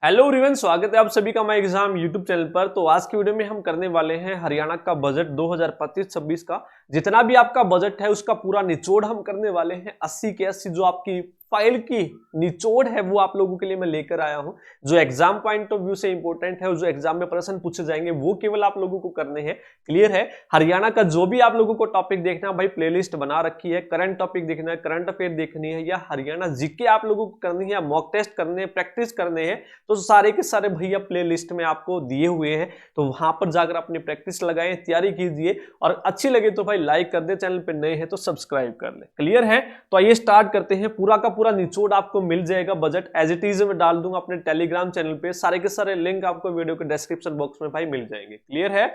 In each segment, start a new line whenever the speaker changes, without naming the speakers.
Hello everyone, स्वागत है आप सभी का माय एग्जाम यूट्यूब चैनल पर। तो आज की वीडियो में हम करने वाले हैं हरियाणा का बजट 2025-26 का। जितना भी आपका बजट है उसका पूरा निचोड़ हम करने वाले हैं। 80 के 80 जो आपकी फाइल की निचोड़ है वो आप लोगों के लिए मैं लेकर आया हूं। जो एग्जाम पॉइंट ऑफ व्यू से इंपॉर्टेंट है और जो एग्जाम में प्रश्न पूछे जाएंगे वो केवल आप लोगों को करने हैं। क्लियर है? हरियाणा का जो भी आप लोगों को टॉपिक देखना है भाई, प्लेलिस्ट बना रखी है। करंट टॉपिक देखना है, करंट अफेयर देखनी है, या हरियाणा जीके आप लोगों को करनी है, मॉक टेस्ट करने हैं, प्रैक्टिस करने हैं, तो सारे के सारे भैया प्ले लिस्ट में आपको दिए हुए हैं। तो वहां पर जाकर अपनी प्रैक्टिस लगाएं, तैयारी कीजिए, और अच्छी लगे तो भाई लाइक कर दे, चैनल पे नए हैं तो सब्सक्राइब कर ले। क्लियर है? तो आइए स्टार्ट करते हैं। पूरा का पूरा निचोड़ आपको मिल जाएगा। बजट एज इट इज में डाल दूंगा अपने टेलीग्राम चैनल पे। सारे के सारे लिंक आपको वीडियो के डिस्क्रिप्शन बॉक्स में भाई मिल जाएंगे। क्लियर है?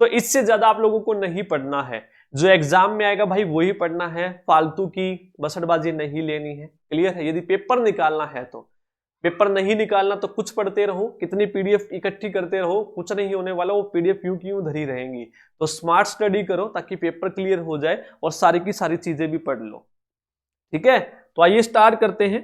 तो इससे ज्यादा आप लोगों को नहीं पढ़ना है। जो एग्जाम में आएगा भाई वही पढ़ना है, फालतू की बसटबाजी नहीं लेनी है। क्लियर है? यदि पेपर निकालना है तो पेपर नहीं निकालना तो कुछ पढ़ते रहो, कितनी पीडीएफ इकट्ठी करते रहो, कुछ नहीं होने वाला। वो पीडीएफ यूं की यूं धरी रहेंगी। तो स्मार्ट स्टडी करो ताकि पेपर क्लियर हो जाए और सारी की सारी चीजें भी पढ़ लो। ठीक है? तो आइए स्टार्ट करते हैं।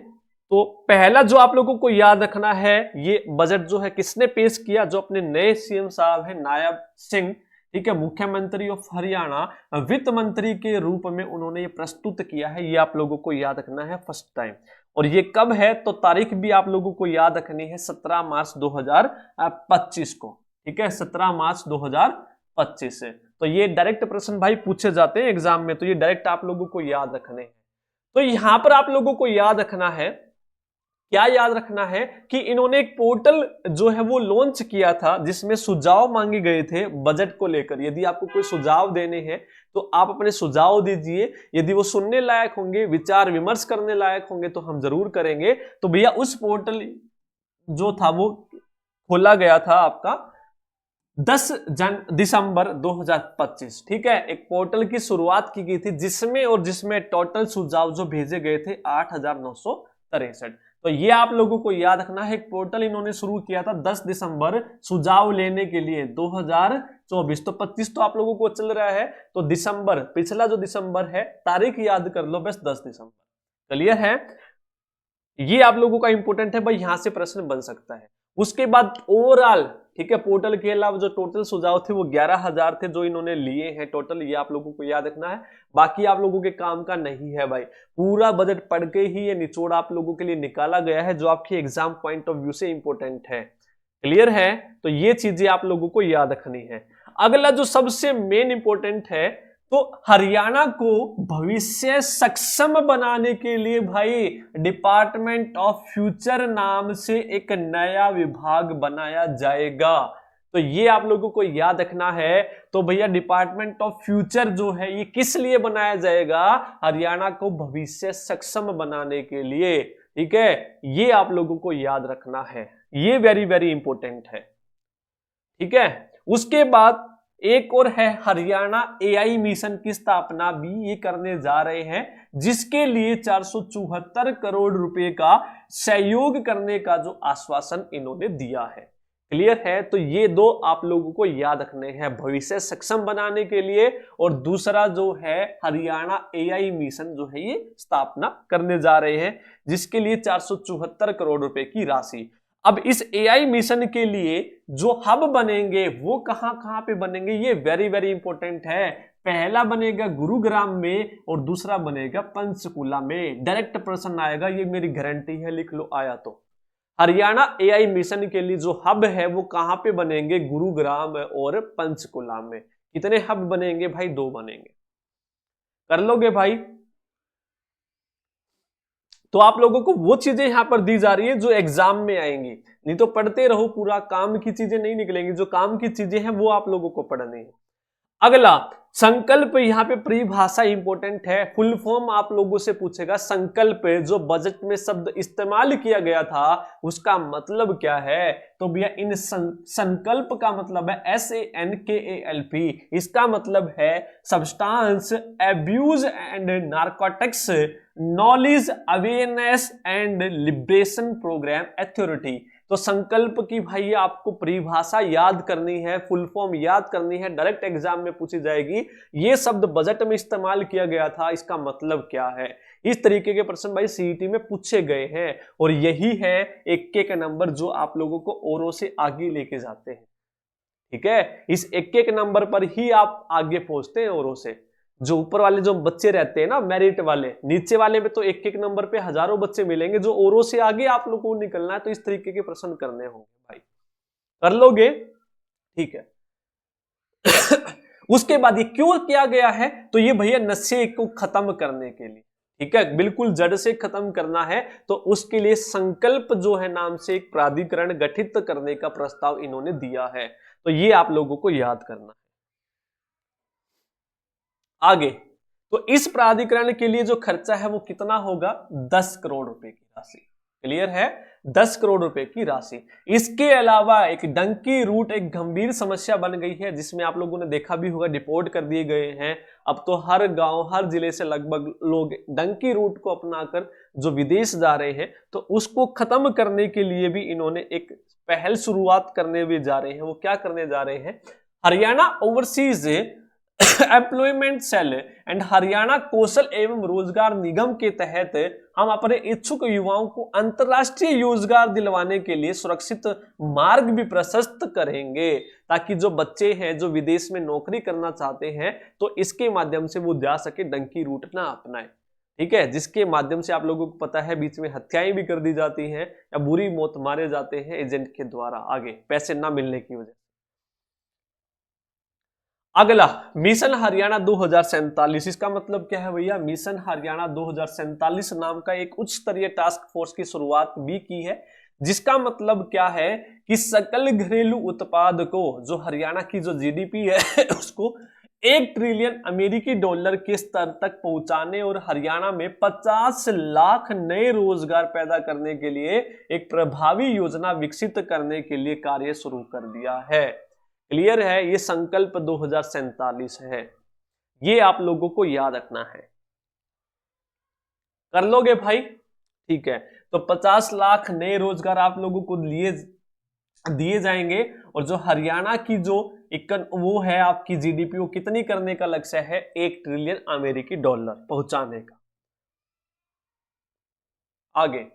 तो पहला जो आप लोगों को याद रखना है, ये बजट जो है किसने पेश किया? जो अपने नए सीएम साहब है नायब सिंह, ठीक है, मुख्यमंत्री ऑफ हरियाणा, वित्त मंत्री के रूप में उन्होंने ये प्रस्तुत किया है। ये आप लोगों को याद रखना है फर्स्ट टाइम। और ये कब है तो तारीख भी आप लोगों को याद रखनी है, 17 मार्च 2025 को। ठीक है, 17 मार्च 2025 से। तो ये डायरेक्ट प्रश्न भाई पूछे जाते हैं एग्जाम में, तो ये डायरेक्ट आप लोगों को याद रखने हैं। तो यहां पर आप लोगों को याद रखना है, क्या याद रखना है कि इन्होंने एक पोर्टल जो है वो लॉन्च किया था जिसमें सुझाव मांगे गए थे बजट को लेकर। यदि आपको कोई सुझाव देने हैं तो आप अपने सुझाव दीजिए। यदि वो सुनने लायक होंगे, विचार विमर्श करने लायक होंगे तो हम जरूर करेंगे। तो भैया उस पोर्टल जो था वो खोला गया था आपका 10 दिसंबर 2025। ठीक है, एक पोर्टल की शुरुआत की गई थी जिसमें टोटल सुझाव जो भेजे गए थे 8,963। तो ये आप लोगों को याद रखना है। एक पोर्टल इन्होंने शुरू किया था 10 दिसंबर सुझाव लेने के लिए 2024। तो 25 तो आप लोगों को चल रहा है, तो दिसंबर, पिछला जो दिसंबर है, तारीख याद कर लो बस, 10 दिसंबर। क्लियर है? ये आप लोगों का इंपॉर्टेंट है भाई, यहां से प्रश्न बन सकता है। उसके बाद ओवरऑल, ठीक है, पोर्टल के अलावा जो टोटल सुझाव थे वो 11,000 थे जो इन्होंने लिए हैं टोटल। ये आप लोगों को याद रखना है। बाकी आप लोगों के काम का नहीं है भाई। पूरा बजट पढ़ के ही ये निचोड़ आप लोगों के लिए निकाला गया है जो आपकी एग्जाम पॉइंट ऑफ व्यू से इंपॉर्टेंट है। क्लियर है? तो ये चीजें आप लोगों को याद रखनी है। अगला जो सबसे मेन इंपॉर्टेंट है, तो हरियाणा को भविष्य सक्षम बनाने के लिए भाई डिपार्टमेंट ऑफ फ्यूचर नाम से एक नया विभाग बनाया जाएगा। तो ये आप लोगों को याद रखना है। तो भैया डिपार्टमेंट ऑफ फ्यूचर जो है ये किस लिए बनाया जाएगा? हरियाणा को भविष्य सक्षम बनाने के लिए। ठीक है, ये आप लोगों को याद रखना है। ये वेरी वेरी इंपॉर्टेंट है। ठीक है, उसके बाद एक और है, हरियाणा एआई मिशन की स्थापना भी ये करने जा रहे हैं, जिसके लिए 474 करोड़ रुपए का सहयोग करने का जो आश्वासन इन्होंने दिया है। क्लियर है? तो ये दो आप लोगों को याद रखने हैं, भविष्य सक्षम बनाने के लिए, और दूसरा जो है हरियाणा एआई मिशन जो है ये स्थापना करने जा रहे हैं, जिसके लिए 474 करोड़ रुपए की राशि। अब इस एआई मिशन के लिए जो हब बनेंगे वो कहां कहां पे बनेंगे, ये वेरी वेरी इंपॉर्टेंट है। पहला बनेगा गुरुग्राम में और दूसरा बनेगा पंचकुला में। डायरेक्ट प्रश्न आएगा, ये मेरी गारंटी है, लिख लो आया तो। हरियाणा एआई मिशन के लिए जो हब है वो कहां पे बनेंगे? गुरुग्राम और पंचकुला में। कितने हब बनेंगे भाई? 2 बनेंगे। कर लोगे भाई? तो आप लोगों को वो चीजें यहां पर दी जा रही है जो एग्जाम में आएंगी। नहीं तो पढ़ते रहो, पूरा काम की चीजें नहीं निकलेंगी। जो काम की चीजें हैं वो आप लोगों को पढ़नी है। अगला संकल्प, यहां पे परिभाषा इंपॉर्टेंट है। फुल फॉर्म आप लोगों से पूछेगा। संकल्प जो बजट में शब्द इस्तेमाल किया गया था उसका मतलब क्या है? तो भैया इन संकल्प का मतलब है SANKALP। इसका मतलब है substance abuse and narcotics knowledge awareness and liberation programme authority. तो संकल्प की भाई आपको परिभाषा याद करनी है, फुल फॉर्म याद करनी है, डायरेक्ट एग्जाम में पूछी जाएगी। ये शब्द बजट में इस्तेमाल किया गया था, इसका मतलब क्या है? इस तरीके के प्रश्न भाई सीईटी में पूछे गए हैं और यही है एक नंबर जो आप लोगों को औरों से आगे लेके जाते हैं। ठीक है, इस एक नंबर पर ही आप आगे पहुंचते हैं औरों से। जो ऊपर वाले जो बच्चे रहते हैं ना मेरिट वाले, नीचे वाले में तो एक नंबर पे हजारों बच्चे मिलेंगे, जो औरों से आगे आप लोगों को निकलना है तो इस तरीके के प्रश्न करने होंगे भाई। कर लोगे? ठीक है। उसके बाद ये क्यों किया गया है? तो ये भैया नशे को खत्म करने के लिए, ठीक है, बिल्कुल जड़ से खत्म करना है, तो उसके लिए संकल्प जो है नाम से एक प्राधिकरण गठित करने का प्रस्ताव इन्होंने दिया है। तो ये आप लोगों को याद करना है। आगे, तो इस प्राधिकरण के लिए जो खर्चा है वो कितना होगा? 10 करोड़ रुपए की राशि। क्लियर है? 10 करोड़ रुपए की राशि। इसके अलावा एक डंकी रूट एक गंभीर समस्या बन गई है, जिसमें आप लोगों ने देखा भी होगा, डिपोर्ट कर दिए गए हैं। अब तो हर गांव हर जिले से लगभग लोग डंकी रूट को अपनाकर जो विदेश जा रहे हैं, तो उसको खत्म करने के लिए भी इन्होंने एक पहल शुरुआत करने भी जा रहे हैं। वो क्या करने जा रहे हैं? Haryana overseas employment cell and Haryana Kaushal evam Rozgar निगम के तहत हम अपने इच्छुक युवाओं को अंतर्राष्ट्रीय रोजगार दिलवाने के लिए सुरक्षित मार्ग भी प्रशस्त करेंगे, ताकि जो बच्चे हैं जो विदेश में नौकरी करना चाहते हैं तो इसके माध्यम से वो जा सके, डंकी रूट ना अपनाए। ठीक है, जिसके माध्यम से आप लोगों को पता है बीच में हत्याएं भी कर दी जाती हैं या बुरी मौत मारे जाते हैं एजेंट के द्वारा, आगे पैसे ना मिलने की वजह। अगला, मिशन हरियाणा 2047। इसका मतलब क्या है भैया? मिशन हरियाणा 2047 नाम का एक उच्च स्तरीय टास्क फोर्स की शुरुआत भी की है, जिसका मतलब क्या है कि सकल घरेलू उत्पाद को, जो हरियाणा की जो जीडीपी है उसको 1 ट्रिलियन अमेरिकी डॉलर के स्तर तक पहुंचाने और हरियाणा में 50 लाख नए रोजगार पैदा करने के लिए एक प्रभावी योजना विकसित करने के लिए कार्य शुरू कर दिया है। क्लियर है? ये संकल्प 2047 है, ये आप लोगों को याद रखना है। कर लोगे भाई? ठीक है, तो 50 लाख नए रोजगार आप लोगों को दिए जाएंगे, और जो हरियाणा की जो वो है आपकी जीडीपी, वो कितनी करने का लक्ष्य है? 1 ट्रिलियन अमेरिकी डॉलर पहुंचाने का। आगे,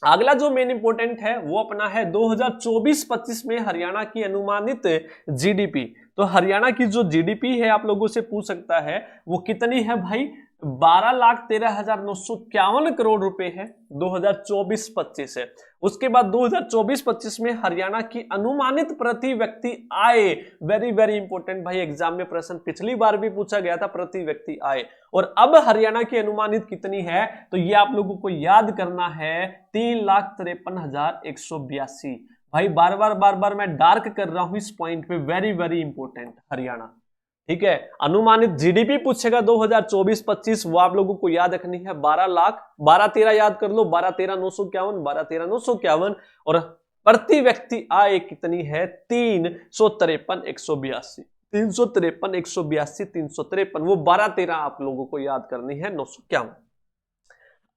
अगला जो मेन इंपोर्टेंट है वो अपना है 2024-25 में हरियाणा की अनुमानित जीडीपी। तो हरियाणा की जो जीडीपी है आप लोगों से पूछ सकता है वो कितनी है भाई? 12,13,951 करोड़ रुपए है 2024-25 है। उसके बाद 2024-25 में हरियाणा की अनुमानित प्रति व्यक्ति आय, वेरी वेरी इंपॉर्टेंट भाई, एग्जाम में प्रश्न पिछली बार भी पूछा गया था, प्रति व्यक्ति आय, और अब हरियाणा की अनुमानित कितनी है? तो ये आप लोगों को याद करना है, 3,53,182। भाई बार बार मैं डार्क कर रहा हूं इस पॉइंट पे, वेरी वेरी इंपॉर्टेंट हरियाणा। ठीक है, अनुमानित जीडीपी पूछेगा 2024-25, वो आप लोगों को याद रखनी है 12 लाख, 12-13 याद कर लो, 12-13,951, 12-13,951, और प्रति व्यक्ति आय कितनी है? 353,182, 353,182, 353, वो 12-13 आप लोगों को याद करनी है, 951।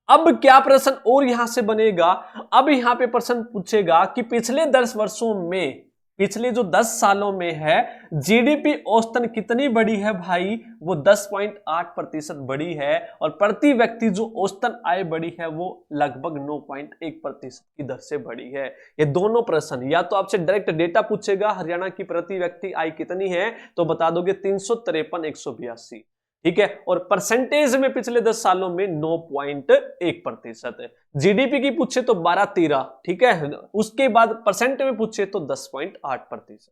अब क्या प्रश्न और यहां से बनेगा? अब यहां पे प्रश्न पूछेगा कि पिछले 10 वर्षों में, पिछले जो 10 सालों में है, जीडीपी औसतन कितनी बढ़ी है भाई? वो 10.8% बढ़ी है, और प्रति व्यक्ति जो औसतन आय बढ़ी है वो लगभग 9.1% की दर से बढ़ी है। ये दोनों प्रश्न, या तो आपसे डायरेक्ट डेटा पूछेगा हरियाणा की प्रति व्यक्ति आय कितनी है, तो बता दोगे 353,182, ठीक है, और परसेंटेज में पिछले 10 सालों में 9.1% है। जीडीपी की पूछे तो 12-13, ठीक है, उसके बाद परसेंट में पूछे तो 10.8%।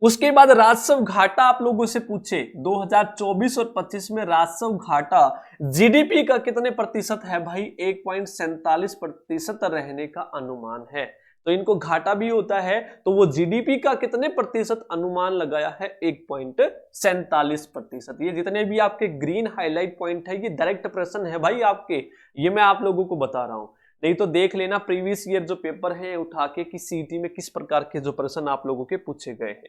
उसके बाद राजस्व घाटा आप लोगों से पूछे 2024 और 25 में राजस्व घाटा जीडीपी का कितने प्रतिशत है भाई? 1.47% रहने का अनुमान है। तो इनको घाटा भी होता है, तो वो जीडीपी का कितने प्रतिशत अनुमान लगाया है? 1.47%। ये जितने भी आपके ग्रीन हाईलाइट पॉइंट है ये डायरेक्ट प्रश्न है भाई आपके, ये मैं आप लोगों को बता रहा हूं, नहीं तो देख लेना प्रीवियस ईयर जो पेपर है उठा के कि सीटी में किस प्रकार के जो प्रश्न आप लोगों के पूछे गए हैं।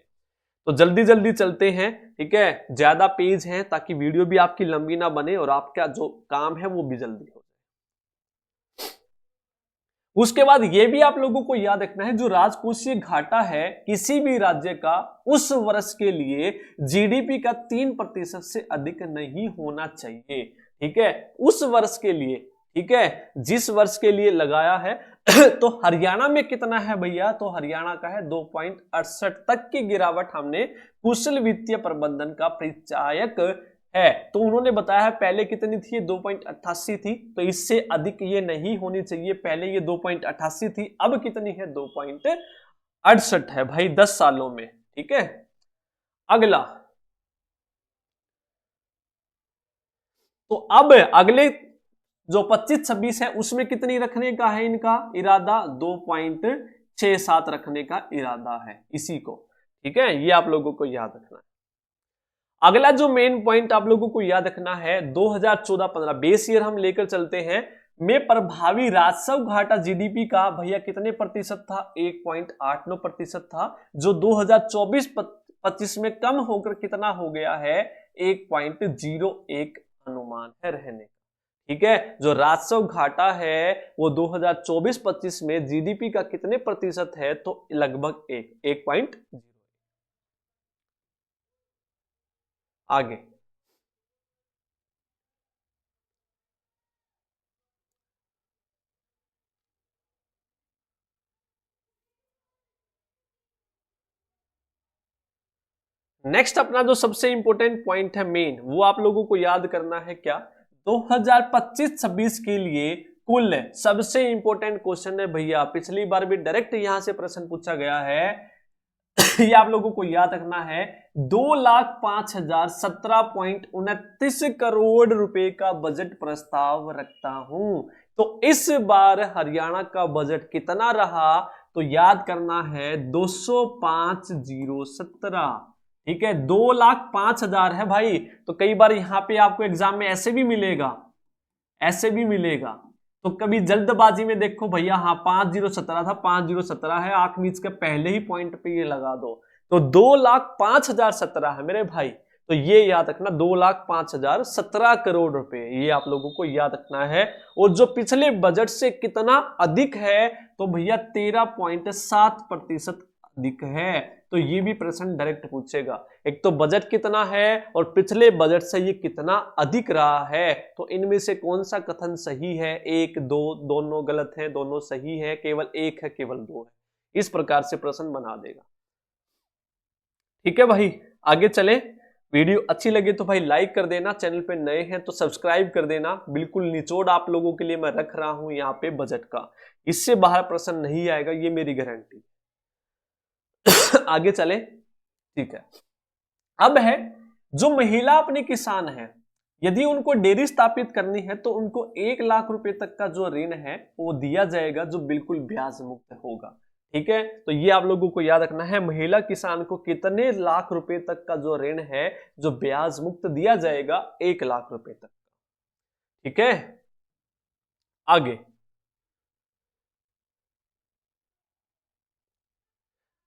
तो जल्दी जल्दी चलते हैं, ठीक है, ज्यादा पेज है ताकि वीडियो भी आपकी लंबी ना बने और आपका जो काम है वो भी जल्दी हो। उसके बाद ये भी आप लोगों को याद रखना है, जो राजकोषीय घाटा है किसी भी राज्य का उस वर्ष के लिए जीडीपी का 3% से अधिक नहीं होना चाहिए। ठीक है, उस वर्ष के लिए, ठीक है, जिस वर्ष के लिए लगाया है तो हरियाणा में कितना है भैया, तो हरियाणा का है 2.68 तक की गिरावट हमने कुशल वित्तीय प्रबंधन का परिचायक है। तो उन्होंने बताया है पहले कितनी थी, 2.88 थी, तो इससे अधिक ये नहीं होनी चाहिए। पहले ये 2.88 थी, अब कितनी है, 2.68 है भाई 10 सालों में। ठीक है, अगला, तो अब अगले जो 25-26 है उसमें कितनी रखने का है इनका इरादा, 2.67 रखने का इरादा है इसी को। ठीक है, ये आप लोगों को याद रखना है। अगला जो मेन पॉइंट आप लोगों को याद रखना है, 2014-15 बेस ईयर हम लेकर चलते हैं, में प्रभावी राजस्व घाटा जीडीपी का भैया कितने प्रतिशत था, 1.89% था, जो 2024-25 में कम होकर कितना हो गया है, 1.01 अनुमान है रहने। ठीक है, जो राजस्व घाटा है वो 2024-25 में जीडीपी का कितने प्रतिशत है, तो लगभग 1.0। आगे, नेक्स्ट अपना जो सबसे इंपॉर्टेंट पॉइंट है मेन, वो आप लोगों को याद करना है क्या, 2025-26 के लिए कुल सबसे इंपॉर्टेंट क्वेश्चन है भैया, पिछली बार भी डायरेक्ट यहां से प्रश्न पूछा गया है ये आप लोगों को याद रखना है, 2,05,17.29 करोड़ रुपए का बजट प्रस्ताव रखता हूं। तो इस बार हरियाणा का बजट कितना रहा, तो याद करना है 205,017। ठीक है, 2,05,000 है भाई। तो कई बार यहां पे आपको एग्जाम में ऐसे भी मिलेगा, ऐसे भी मिलेगा, तो कभी जल्दबाजी में देखो भैया, हाँ 5,017 था, 5,017 है, आंख मीच के पहले ही पॉइंट पे ये लगा दो, तो 2,05,017 है मेरे भाई। तो ये याद रखना, 2,05,017 करोड़ रुपए, ये आप लोगों को याद रखना है। और जो पिछले बजट से कितना अधिक है, तो भैया 13.7% अधिक है। तो ये भी प्रश्न डायरेक्ट पूछेगा, एक तो बजट कितना है और पिछले बजट से ये कितना अधिक रहा है, तो इनमें से कौन सा कथन सही है, एक दो दोनों गलत है, दोनों सही है, केवल एक है, केवल दो है, इस प्रकार से प्रश्न बना देगा। ठीक है भाई, आगे चले। वीडियो अच्छी लगे तो भाई लाइक कर देना, चैनल पे नए हैं तो सब्सक्राइब कर देना। बिल्कुल निचोड़ आप लोगों के लिए मैं रख रहा हूं यहाँ पे बजट का, इससे बाहर प्रश्न नहीं आएगा, ये मेरी गारंटी। आगे चले, ठीक है। अब है जो महिला अपने किसान है, यदि उनको डेयरी स्थापित करनी है तो उनको 1 लाख रुपए तक का जो ऋण है वो दिया जाएगा, जो बिल्कुल ब्याज मुक्त होगा। ठीक है, तो ये आप लोगों को याद रखना है, महिला किसान को कितने लाख रुपए तक का जो ऋण है जो ब्याज मुक्त दिया जाएगा, 1 लाख रुपए तक। ठीक है, आगे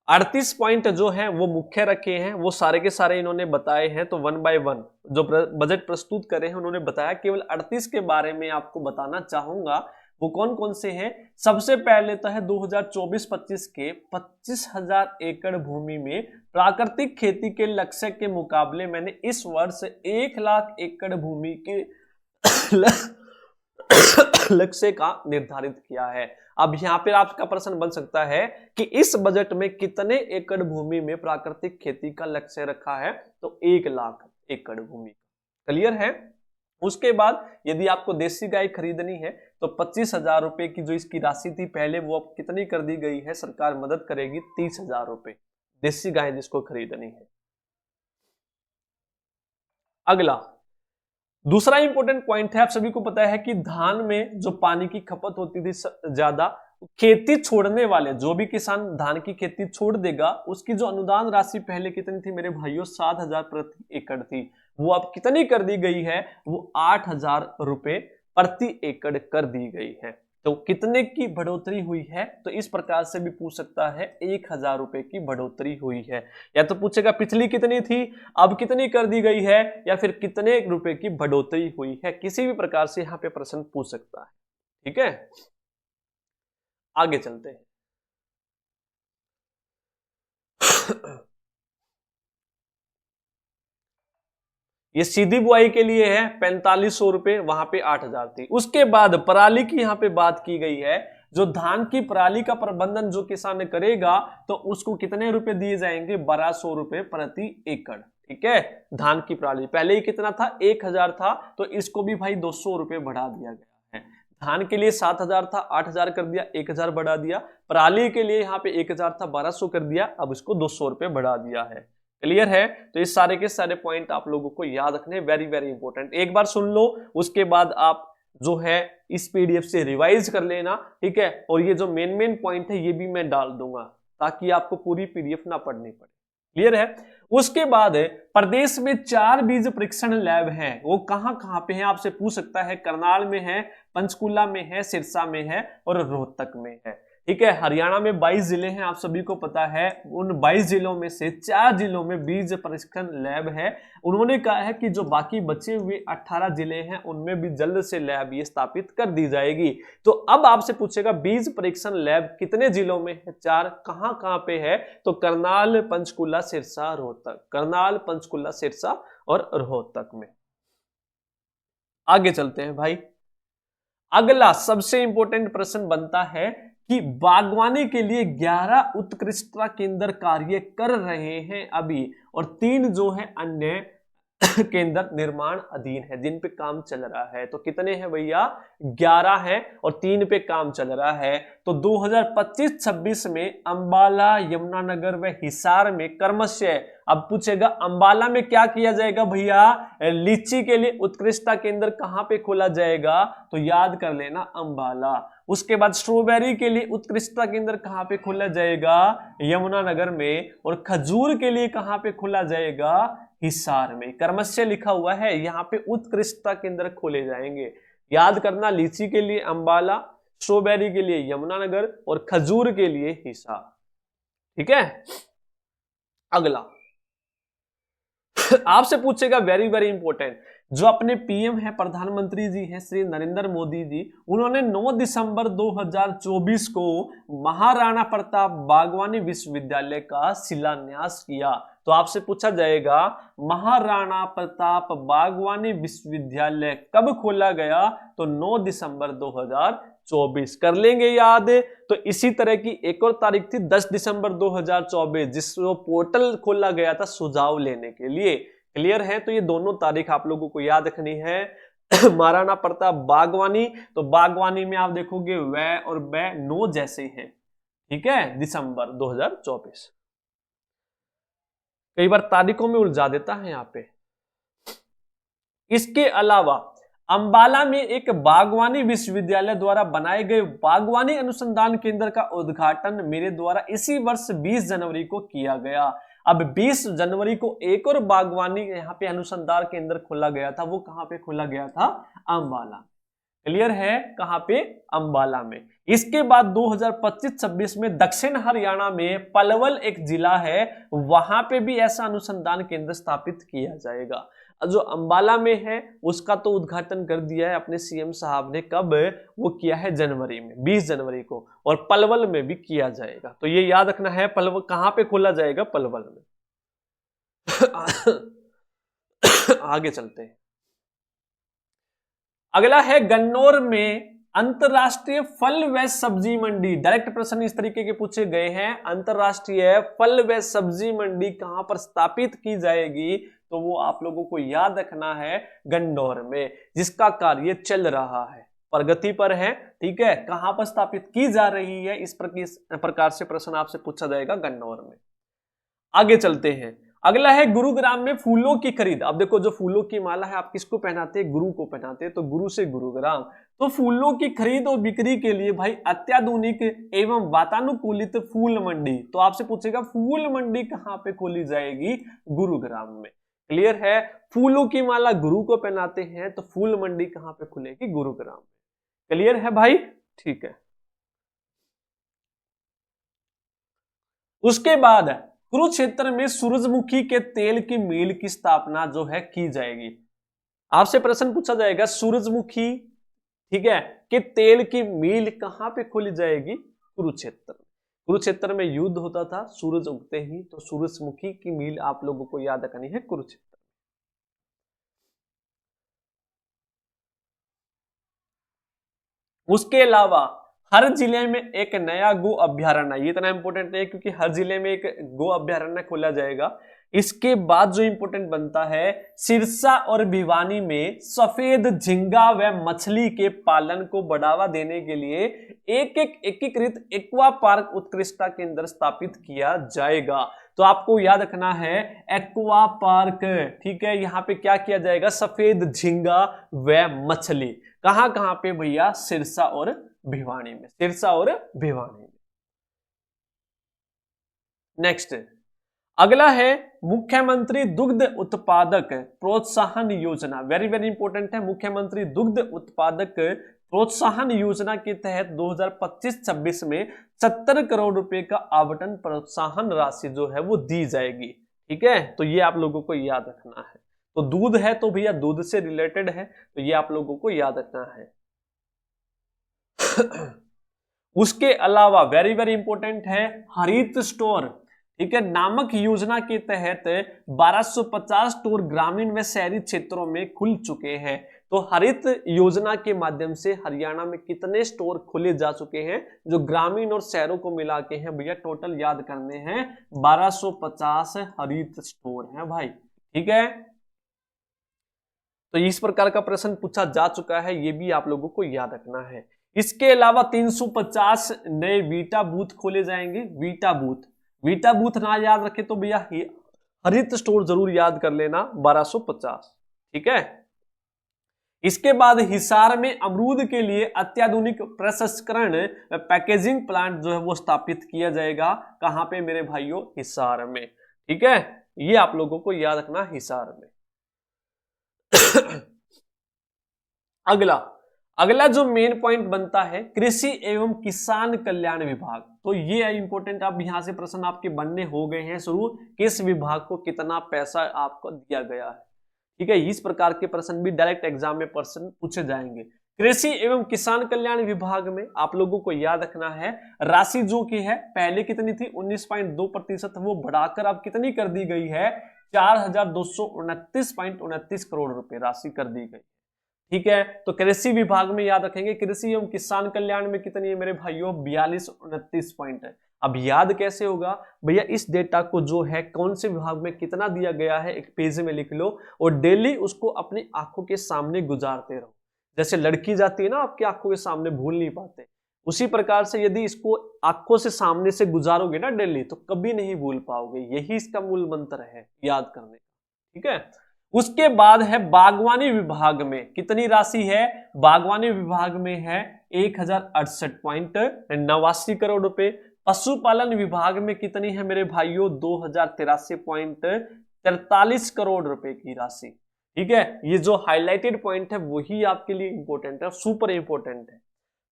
38 पॉइंट जो हैं वो मुख्य रखे हैं, वो सारे के सारे इन्होंने बताए हैं। तो 1 बाय 1 जो बजट प्रस्तुत करे हैं उन्होंने बताया, केवल 38 के बारे में आपको बताना चाहूंगा, वो कौन कौन से हैं। सबसे पहले तो है 2024-25 के 25,000 एकड़ भूमि में प्राकृतिक खेती के लक्ष्य के मुकाबले मैंने इस वर्ष 1 लाख एकड़ भूमि के लक्ष्य का निर्धारित किया है। अब यहां पर आपका प्रश्न बन सकता है कि इस बजट में कितने एकड़ भूमि में प्राकृतिक खेती का लक्ष्य रखा है, तो 1 लाख एकड़ भूमि। क्लियर है। उसके बाद यदि आपको देसी गाय खरीदनी है तो 25,000 रुपए की जो इसकी राशि थी पहले, वो अब कितनी कर दी गई है, सरकार मदद करेगी 30,000 रुपए, देसी गाय जिसको खरीदनी है। अगला दूसरा इंपॉर्टेंट पॉइंट है, आप सभी को पता है कि धान में जो पानी की खपत होती थी ज्यादा, खेती छोड़ने वाले जो भी किसान धान की खेती छोड़ देगा, उसकी जो अनुदान राशि पहले कितनी थी मेरे भाइयों, 7,000 प्रति एकड़ थी, वो अब कितनी कर दी गई है, वो 8,000 रुपए प्रति एकड़ कर दी गई है। तो कितने की बढ़ोतरी हुई है, तो इस प्रकार से भी पूछ सकता है, 1,000 रुपए की बढ़ोतरी हुई है। या तो पूछेगा पिछली कितनी थी, अब कितनी कर दी गई है, या फिर कितने रुपए की बढ़ोतरी हुई है, किसी भी प्रकार से यहाँ पे प्रश्न पूछ सकता है। ठीक है, आगे चलते हैं। ये सीधी बुआई के लिए है 4500 रुपए, वहां पे 8000 थी। उसके बाद पराली की यहाँ पे बात की गई है, जो धान की पराली का प्रबंधन जो किसान करेगा तो उसको कितने रुपए दिए जाएंगे, 1200 रुपए प्रति एकड़। ठीक है, धान की पराली पहले ही कितना था, 1000 था, तो इसको भी भाई 200 रुपए बढ़ा दिया गया है। धान के लिए 7000 था, 8000 कर दिया, 1000 बढ़ा दिया। पराली के लिए यहाँ पे 1000 था, 1200 कर दिया, अब इसको 200 रुपए बढ़ा दिया है। क्लियर है? तो इस सारे के सारे पॉइंट आप लोगों को याद रखने, वेरी वेरी इंपॉर्टेंट। एक बार सुन लो, उसके बाद आप जो है इस पीडीएफ से रिवाइज कर लेना। ठीक है, और ये जो मेन मेन पॉइंट है ये भी मैं डाल दूंगा ताकि आपको पूरी पीडीएफ ना पढ़नी पड़े। क्लियर है? उसके बाद प्रदेश में 4 बीज परीक्षण लैब हैं, वो कहां कहां पे हैं आपसे पूछ सकता है। करनाल में है, पंचकुला में है, सिरसा में है और रोहतक में है। ठीक है, हरियाणा में 22 जिले हैं, आप सभी को पता है। उन 22 जिलों में से 4 जिलों में बीज परीक्षण लैब है। उन्होंने कहा है कि जो बाकी बचे हुए 18 जिले हैं उनमें भी जल्द से लैब ये स्थापित कर दी जाएगी। तो अब आपसे पूछेगा बीज परीक्षण लैब कितने जिलों में है, 4, कहां कहां पे है, तो करनाल, पंचकुला, सिरसा, रोहतक। करनाल, पंचकुला, सिरसा और रोहतक में। आगे चलते हैं भाई। अगला सबसे इंपॉर्टेंट प्रश्न बनता है कि बागवानी के लिए 11 उत्कृष्टता केंद्र कार्य कर रहे हैं अभी, और 3 जो है अन्य केंद्र निर्माण अधीन है, जिन पे काम चल रहा है। तो कितने हैं भैया, 11 है और 3 पे काम चल रहा है। तो 2025-26 में अंबाला, यमुनानगर व हिसार में क्रमशः, अब पूछेगा अंबाला में क्या किया जाएगा भैया, लीची के लिए उत्कृष्टता केंद्र कहां पे खोला जाएगा, तो याद कर लेना अंबाला। उसके बाद स्ट्रॉबेरी के लिए उत्कृष्टता केंद्र कहां पे खोला जाएगा, यमुनानगर में। और खजूर के लिए कहां पे खोला जाएगा, हिसार में। क्रमशः लिखा हुआ है, यहां पे उत्कृष्टता केंद्र खोले जाएंगे। याद करना, लीची के लिए अंबाला, स्ट्रॉबेरी के लिए यमुनानगर और खजूर के लिए हिसार। ठीक है, अगला आपसे पूछेगा वेरी वेरी इंपॉर्टेंट, जो अपने पीएम है, प्रधानमंत्री जी हैं श्री नरेंद्र मोदी जी, उन्होंने 9 दिसंबर 2024 को महाराणा प्रताप बागवानी विश्वविद्यालय का शिलान्यास किया। तो आपसे पूछा जाएगा महाराणा प्रताप बागवानी विश्वविद्यालय कब खोला गया, तो 9 दिसंबर 2024। कर लेंगे याद। तो इसी तरह की एक और तारीख थी 10 दिसंबर 2024, जिसको पोर्टल खोला गया था सुझाव लेने के लिए। क्लियर है? तो ये दोनों तारीख आप लोगों को याद रखनी है। महाराणा प्रताप बागवानी, तो बागवानी में आप देखोगे वह और वह 9 जैसे हैं। ठीक है, दिसंबर 2024। कई बार तारीखों में उलझा देता है यहां पे। इसके अलावा अंबाला में एक बागवानी विश्वविद्यालय द्वारा बनाए गए बागवानी अनुसंधान केंद्र का उद्घाटन मेरे द्वारा इसी वर्ष 20 जनवरी को किया गया। अब 20 जनवरी को एक और बागवानी यहाँ पे अनुसंधान केंद्र खोला गया था, वो कहां पे खोला गया था, अंबाला। क्लियर है? कहां पे, अंबाला में। इसके बाद 2025-26 में दक्षिण हरियाणा में पलवल एक जिला है, वहां पे भी ऐसा अनुसंधान केंद्र स्थापित किया जाएगा। जो अंबाला में है उसका तो उद्घाटन कर दिया है अपने सीएम साहब ने, कब, वो किया है जनवरी में, 20 जनवरी को। और पलवल में भी किया जाएगा, तो ये याद रखना है। पलवल कहां पे खोला जाएगा, पलवल में। आगे चलते हैं। अगला है गन्नौर में अंतरराष्ट्रीय फल व सब्जी मंडी। डायरेक्ट प्रश्न इस तरीके के पूछे गए हैं, अंतरराष्ट्रीय फल व सब्जी मंडी कहां पर स्थापित की जाएगी, तो वो आप लोगों को याद रखना है गन्नौर में, जिसका कार्य चल रहा है, प्रगति पर है। ठीक है, कहां पर स्थापित की जा रही है, इस प्रकार से प्रश्न आपसे पूछा जाएगा गन्नौर में। आगे चलते हैं। अगला है गुरुग्राम में फूलों की खरीद। अब देखो, जो फूलों की माला है आप किसको पहनाते हैं, गुरु को पहनाते हैं, तो गुरु से गुरुग्राम। तो फूलों की खरीद और बिक्री के लिए भाई अत्याधुनिक एवं वातानुकूलित फूल मंडी। तो आपसे पूछेगा फूल मंडी कहां पे खोली जाएगी, गुरुग्राम में। क्लियर है? फूलों की माला गुरु को पहनाते हैं, तो फूल मंडी कहां पे खुलेगी, गुरुग्राम में। क्लियर है भाई? ठीक है। उसके बाद कुरुक्षेत्र में सूरजमुखी के तेल की मिल की स्थापना जो है की जाएगी। आपसे प्रश्न पूछा जाएगा सूरजमुखी, ठीक है, कि तेल की मिल कहां पे खोली जाएगी, कुरुक्षेत्र। कुरुक्षेत्र में युद्ध होता था सूरज उगते ही, तो सूरजमुखी की मील आप लोगों को याद रखनी है कुरुक्षेत्र। उसके अलावा हर जिले में एक नया गो अभ्यारण्य, ये इतना इंपॉर्टेंट है क्योंकि हर जिले में एक गो अभ्यारण्य खोला जाएगा। इसके बाद जो इंपॉर्टेंट बनता है, सिरसा और भिवानी में सफेद झींगा व मछली के पालन को बढ़ावा देने के लिए एक एकीकृत एक्वा पार्क उत्कृष्टता केंद्र स्थापित किया जाएगा। तो आपको याद रखना है एक्वा पार्क, ठीक है। यहां पे क्या किया जाएगा, सफेद झींगा व मछली, कहां कहां पे भैया, सिरसा और भिवानी में, सिरसा और भिवानी में। नेक्स्ट अगला है मुख्यमंत्री दुग्ध उत्पादक प्रोत्साहन योजना, वेरी वेरी इंपॉर्टेंट है। मुख्यमंत्री दुग्ध उत्पादक प्रोत्साहन योजना के तहत 2025-26 में 70 करोड़ रुपए का आवंटन प्रोत्साहन राशि जो है वो दी जाएगी, ठीक है। तो ये आप लोगों को याद रखना है। तो दूध है तो भैया दूध से रिलेटेड है, तो ये आप लोगों को याद रखना है। उसके अलावा वेरी वेरी इंपॉर्टेंट है हरित स्टोर, ठीक है, नामक योजना के तहत 1250 स्टोर ग्रामीण व शहरी क्षेत्रों में खुल चुके हैं। तो हरित योजना के माध्यम से हरियाणा में कितने स्टोर खोले जा चुके हैं, जो ग्रामीण और शहरों को मिला के हैं भैया, टोटल याद करने हैं 1250 हरित स्टोर हैं भाई, ठीक है। तो इस प्रकार का प्रश्न पूछा जा चुका है, ये भी आप लोगों को याद रखना है। इसके अलावा 350 नए वीटा बूथ खोले जाएंगे। वीटा बूथ ना याद रखे तो भैया हरित स्टोर जरूर याद कर लेना 1250, ठीक है। इसके बाद हिसार में अमरूद के लिए अत्याधुनिक प्रसंस्करण पैकेजिंग प्लांट जो है वो स्थापित किया जाएगा। कहां पे मेरे भाइयों, हिसार में, ठीक है। ये आप लोगों को याद रखना, हिसार में। अगला जो मेन पॉइंट बनता है कृषि एवं किसान कल्याण विभाग। तो ये इंपॉर्टेंट, अब यहां से प्रश्न आपके बनने हो गए हैं शुरू, किस विभाग को कितना पैसा आपको दिया गया है, ठीक है। इस प्रकार के प्रश्न भी डायरेक्ट एग्जाम में प्रश्न पूछे जाएंगे। कृषि एवं किसान कल्याण विभाग में आप लोगों को याद रखना है राशि जो की है, पहले कितनी थी 19.2%, वो बढ़ाकर अब कितनी कर दी गई है, 4229.29 करोड़ रुपए राशि कर दी गई, ठीक है। तो कृषि विभाग में याद रखेंगे, कृषि एवं किसान कल्याण में कितनी है मेरे भाइयों, 4229 पॉइंट है। अब याद कैसे होगा भैया, इस डेटा को जो है कौन से विभाग में कितना दिया गया है एक पेज में लिख लो और डेली उसको अपनी आंखों के सामने गुजारते रहो। जैसे लड़की जाती है ना आपकी आंखों के सामने, भूल नहीं पाते, उसी प्रकार से यदि इसको आंखों से सामने से गुजारोगे ना डेली, तो कभी नहीं भूल पाओगे। यही इसका मूल मंत्र है याद करने का, ठीक है। उसके बाद है बागवानी विभाग में कितनी राशि है, बागवानी विभाग में है 1068.89 करोड़ रुपए। पशुपालन विभाग में कितनी है मेरे भाइयों, 2083.43 करोड़ रुपए की राशि, ठीक है। ये जो हाईलाइटेड पॉइंट है वही आपके लिए इंपॉर्टेंट है, सुपर इंपॉर्टेंट है।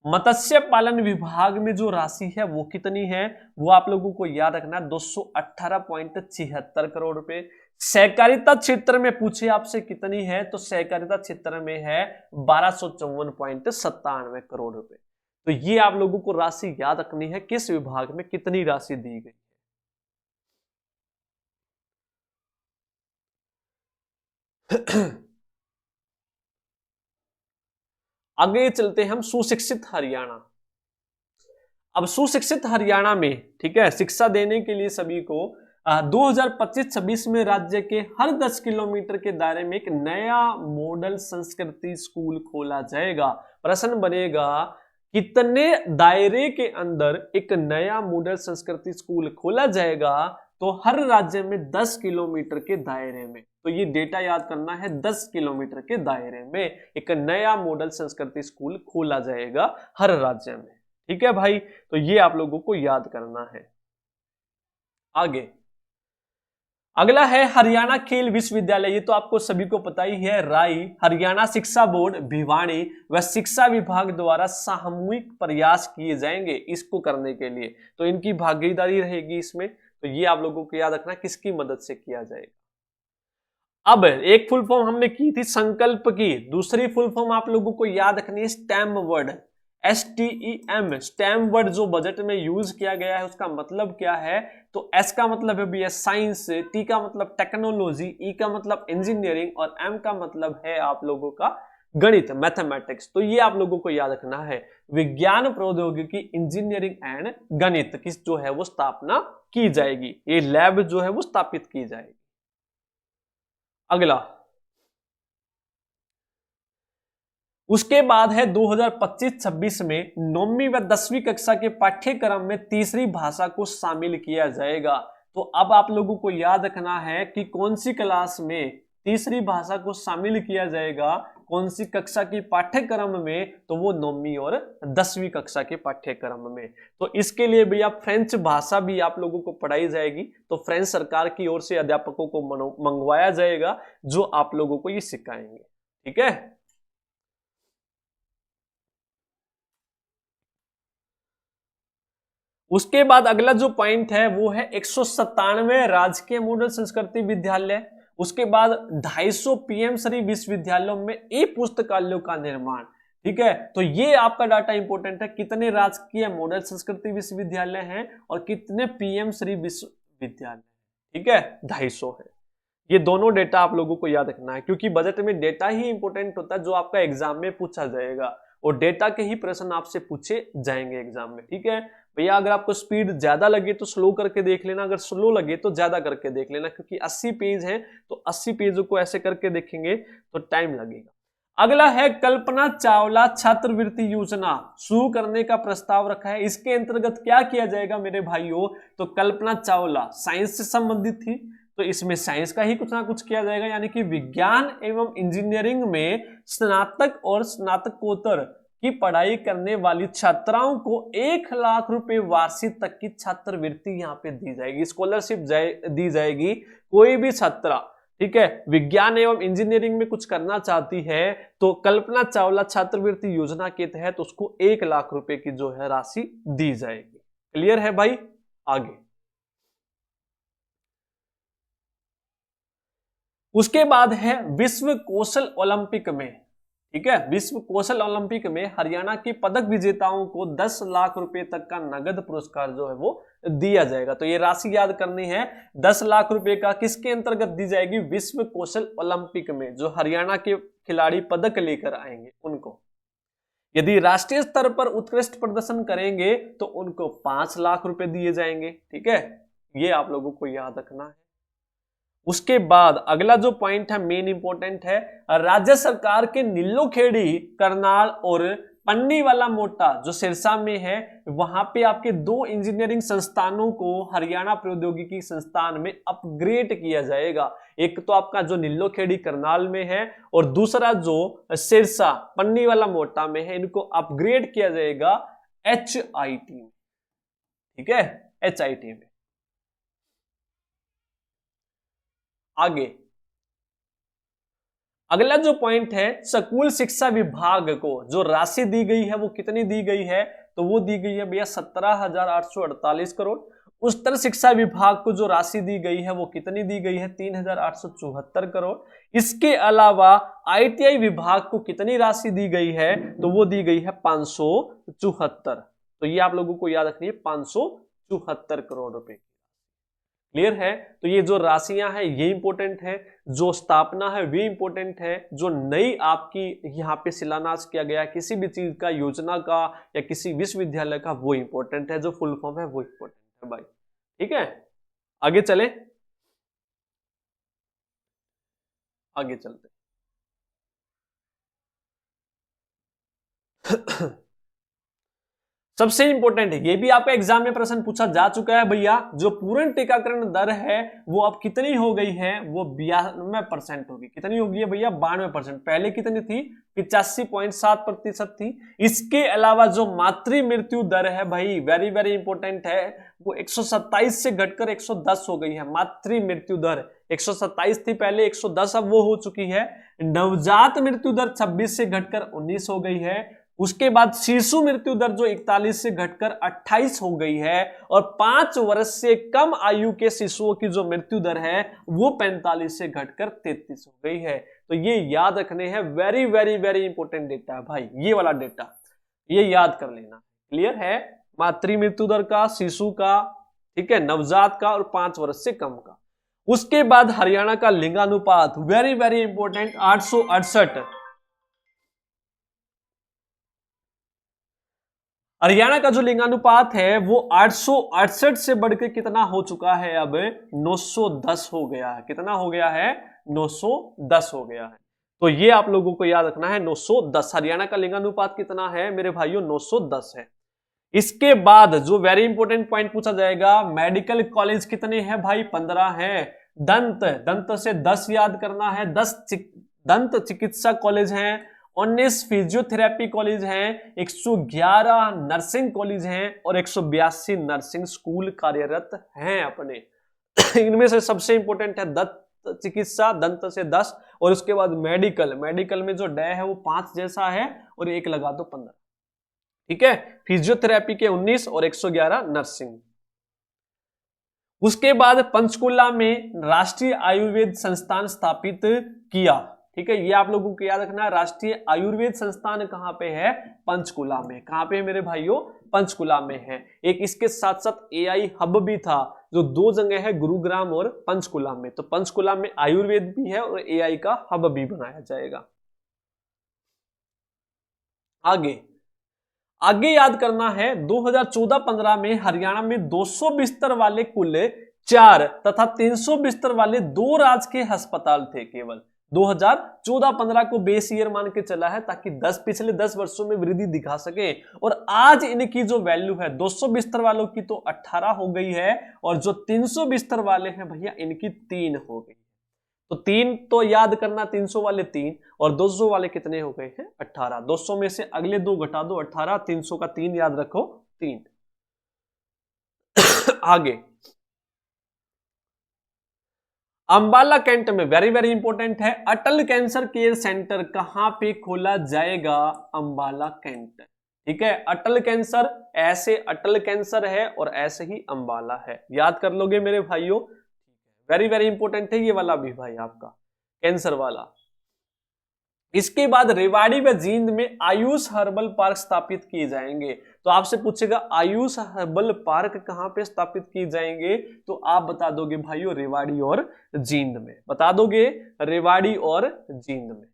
मत्स्य पालन विभाग में जो राशि है वो कितनी है, वो आप लोगों को याद रखना 218.76 करोड़ रुपए। सहकारिता क्षेत्र में पूछे आपसे कितनी है, तो सहकारिता क्षेत्र में है 1254.97 करोड़ रुपए। तो ये आप लोगों को राशि याद रखनी है, किस विभाग में कितनी राशि दी गई है। आगे चलते हैं हम सुशिक्षित हरियाणा। अब सुशिक्षित हरियाणा में, ठीक है, शिक्षा देने के लिए सभी को 2025-26 में राज्य के हर 10 किलोमीटर के दायरे में एक नया मॉडल संस्कृति स्कूल खोला जाएगा। प्रश्न बनेगा कितने दायरे के अंदर एक नया मॉडल संस्कृति स्कूल खोला जाएगा, तो हर राज्य में 10 किलोमीटर के दायरे में। तो ये डेटा याद करना है, 10 किलोमीटर के दायरे में एक नया मॉडल संस्कृति स्कूल खोला जाएगा हर राज्य में, ठीक है भाई। तो ये आप लोगों को याद करना है। आगे अगला है हरियाणा खेल विश्वविद्यालय। ये तो आपको सभी को पता ही है, राई हरियाणा शिक्षा बोर्ड भिवानी व शिक्षा विभाग द्वारा सामूहिक प्रयास किए जाएंगे इसको करने के लिए, तो इनकी भागीदारी रहेगी इसमें। तो ये आप लोगों को याद रखना किसकी मदद से किया जाएगा। अब एक फुल फॉर्म हमने की थी संकल्प की, दूसरी फुल फॉर्म आप लोगों को याद रखनी है stem word. STEM, stem word जो बजट में यूज किया गया है उसका मतलब क्या है? तो S का मतलब है भैया साइंस, T का मतलब टेक्नोलॉजी, E का मतलब इंजीनियरिंग और M का मतलब है आप लोगों का गणित, मैथमेटिक्स। तो ये आप लोगों को याद रखना है, विज्ञान, प्रौद्योगिकी, इंजीनियरिंग एंड गणित की जो है वो स्थापना की जाएगी, ये लैब जो है वो स्थापित की जाएगी। अगला, उसके बाद है 2025-26 में 9वीं व 10वीं कक्षा के पाठ्यक्रम में तीसरी भाषा को शामिल किया जाएगा। तो अब आप लोगों को याद रखना है कि कौन सी क्लास में तीसरी भाषा को शामिल किया जाएगा, कौन सी कक्षा की पाठ्यक्रम में? तो वो 9वीं और 10वीं कक्षा के पाठ्यक्रम में। तो इसके लिए भी आप फ्रेंच भाषा भी आप लोगों को पढ़ाई जाएगी, तो फ्रेंच सरकार की ओर से अध्यापकों को मंगवाया जाएगा जो आप लोगों को ये सिखाएंगे। ठीक है, उसके बाद अगला जो पॉइंट है वो है 197 राजकीय मॉडल संस्कृति विद्यालय। उसके बाद 250 पीएम श्री विश्वविद्यालयों में ई पुस्तकालयों का निर्माण। ठीक है, तो ये आपका डाटा इंपॉर्टेंट है, कितने राजकीय मॉडल संस्कृति विश्वविद्यालय हैं और कितने पीएम श्री विश्वविद्यालय। ठीक है, 250 है। ये दोनों डेटा आप लोगों को याद रखना है, क्योंकि बजट में डेटा ही इंपॉर्टेंट होता है जो आपका एग्जाम में पूछा जाएगा, और डेटा के ही प्रश्न आपसे पूछे जाएंगे एग्जाम में। ठीक है भैया, अगर आपको स्पीड ज्यादा लगे तो स्लो करके देख लेना, अगर स्लो लगे तो ज्यादा करके देख लेना, क्योंकि 80 पेज हैं तो 80 पेजों को ऐसे करके देखेंगे तो टाइम लगेगा। अगला है कल्पना चावला छात्रवृत्ति योजना शुरू करने का प्रस्ताव रखा है। इसके अंतर्गत क्या किया जाएगा मेरे भाइयों? तो कल्पना चावला साइंस से संबंधित थी, तो इसमें साइंस का ही कुछ ना कुछ किया जाएगा, यानी कि विज्ञान एवं इंजीनियरिंग में स्नातक और स्नातकोत्तर की पढ़ाई करने वाली छात्राओं को 1 लाख रुपए वार्षिक तक की छात्रवृत्ति यहाँ पे दी जाएगी, स्कॉलरशिप दी जाएगी। कोई भी छात्रा, ठीक है, विज्ञान एवं इंजीनियरिंग में कुछ करना चाहती है तो कल्पना चावला छात्रवृत्ति योजना के तहत उसको 1 लाख रुपए की जो है राशि दी जाएगी। क्लियर है भाई? आगे उसके बाद है विश्व कौशल ओलंपिक में। ठीक है, विश्व कौशल ओलंपिक में हरियाणा के पदक विजेताओं को 10 लाख रुपए तक का नगद पुरस्कार जो है वो दिया जाएगा। तो ये राशि याद करनी है, 10 लाख रुपए का किसके अंतर्गत दी जाएगी? विश्व कौशल ओलंपिक में जो हरियाणा के खिलाड़ी पदक लेकर आएंगे उनको। यदि राष्ट्रीय स्तर पर उत्कृष्ट प्रदर्शन करेंगे तो उनको 5 लाख रुपए दिए जाएंगे। ठीक है, ये आप लोगों को याद रखना है। उसके बाद अगला जो पॉइंट है मेन इंपॉर्टेंट है, राज्य सरकार के नीलोखेड़ी, करनाल और पन्नीवाला मोटा जो सिरसा में है, वहां पे आपके 2 इंजीनियरिंग संस्थानों को हरियाणा प्रौद्योगिकी संस्थान में अपग्रेड किया जाएगा। एक तो आपका जो नीलोखेड़ी करनाल में है और दूसरा जो सिरसा पन्नीवाला मोटा में है, इनको अपग्रेड किया जाएगा HIT में। ठीक है, HIT में। आगे अगला जो पॉइंट है, स्कूल शिक्षा विभाग को जो राशि दी गई है वो कितनी दी गई है? तो वो दी गई है भैया 17,848 करोड़। उच्चतर शिक्षा विभाग को जो राशि दी गई है वो कितनी दी गई है? 3,874 करोड़। इसके अलावा ITI विभाग को कितनी राशि दी गई है? तो वो दी गई है 574। तो ये आप लोगों को याद रखनी है, 574 करोड़ रुपए। क्लियर है? तो ये जो राशियां हैं ये इंपॉर्टेंट है, जो स्थापना है वे इंपॉर्टेंट है, जो नई आपकी यहाँ पे शिलान्यास किया गया किसी भी चीज का, योजना का या किसी विश्वविद्यालय का, वो इंपॉर्टेंट है, जो फुल फॉर्म है वो इंपॉर्टेंट है भाई। ठीक है, आगे चले, आगे चलते सबसे इंपॉर्टेंट है, ये भी आपका एग्जाम में प्रश्न पूछा जा चुका है भैया, जो पूर्ण टीकाकरण दर है वो अब कितनी हो गई है? वो 92% होगी। कितनी होगी है भैया? 92%। पहले कितनी थी? 85.7% थी। इसके अलावा जो मातृ मृत्यु दर है भाई, वेरी वेरी इंपॉर्टेंट है, वो 127 से घटकर 110 हो गई है। मातृ मृत्यु दर 127 थी पहले, 110 अब वो हो चुकी है। नवजात मृत्यु दर 26 से घटकर 19 हो गई है। उसके बाद शिशु मृत्यु दर जो 41 से घटकर 28 हो गई है, और 5 वर्ष से कम आयु के शिशुओं की जो मृत्यु दर है वो 45 से घटकर 33 हो गई है। तो ये याद रखने हैं, very very very important data है भाई, ये वाला डेटा। ये याद कर लेना। क्लियर है? मातृ मृत्यु दर का, शिशु का, ठीक है, नवजात का और 5 वर्ष से कम का। उसके बाद हरियाणा का लिंगानुपात, वेरी वेरी इंपॉर्टेंट, 868। हरियाणा का जो लिंगानुपात है वो 868 से बढ़कर कितना हो चुका है, अब 910 हो गया है। कितना हो गया है? 910 हो गया है। तो ये आप लोगों को याद रखना है, 910। हरियाणा का लिंगानुपात कितना है मेरे भाइयों? 910 है। इसके बाद जो वेरी इंपॉर्टेंट पॉइंट पूछा जाएगा, मेडिकल कॉलेज कितने हैं भाई? 15 है। दंत से 10 याद करना है। 10 दंत चिकित्सा कॉलेज हैं, 19 फिजियोथेरेपी कॉलेज हैं, 111 नर्सिंग कॉलेज हैं और 182 नर्सिंग स्कूल कार्यरत हैं अपने। इनमें से सबसे इंपॉर्टेंट है दंत चिकित्सा, दंत से 10, और उसके बाद मेडिकल में जो डे है वो 5 जैसा है और 1 लगा दो 15। ठीक है, फिजियोथेरेपी के 19 और 111 नर्सिंग। उसके बाद पंचकुला में राष्ट्रीय आयुर्वेद संस्थान स्थापित किया। ठीक है, ये आप लोगों को याद रखना है। राष्ट्रीय आयुर्वेद संस्थान कहां पे है? पंचकुला में। कहां पे है मेरे भाइयों? पंचकुला में है। एक इसके साथ साथ एआई हब भी था, जो 2 जगह है, गुरुग्राम और पंचकुला में। तो पंचकुला में आयुर्वेद भी है और एआई का हब भी बनाया जाएगा। आगे याद करना है, 2014-15 में हरियाणा में 200 बिस्तर वाले कुल 4 तथा 300 बिस्तर वाले 2 राजकीय अस्पताल थे केवल। 2014-15 को बेस ईयर मान के चला है ताकि पिछले 10 वर्षों में वृद्धि दिखा सके। और आज इनकी जो वैल्यू है 200 बिस्तर वालों की तो 18 हो गई है, और जो 300 बिस्तर वाले हैं भैया इनकी 3 हो गई। तो 3 तो याद करना, 300 वाले 3 और 200 वाले कितने हो गए हैं? 18। 200 में से अगले 2 घटा दो 18, 300 का 3 याद रखो, 3। आगे अंबाला कैंट में वेरी वेरी इंपॉर्टेंट है, अटल कैंसर केयर सेंटर कहां पे खोला जाएगा? अंबाला कैंट। ठीक है, अटल कैंसर, ऐसे अटल कैंसर है और ऐसे ही अंबाला है। याद कर लोगे मेरे भाइयों? वेरी वेरी इंपॉर्टेंट है ये वाला भी भाई, आपका कैंसर वाला। इसके बाद रेवाड़ी व जींद में आयुष हर्बल पार्क स्थापित किए जाएंगे। तो आपसे पूछेगा आयुष हर्बल पार्क कहां पे स्थापित किए जाएंगे? तो आप बता दोगे भाइयों रेवाड़ी और जींद में। बता दोगे रेवाड़ी और जींद में।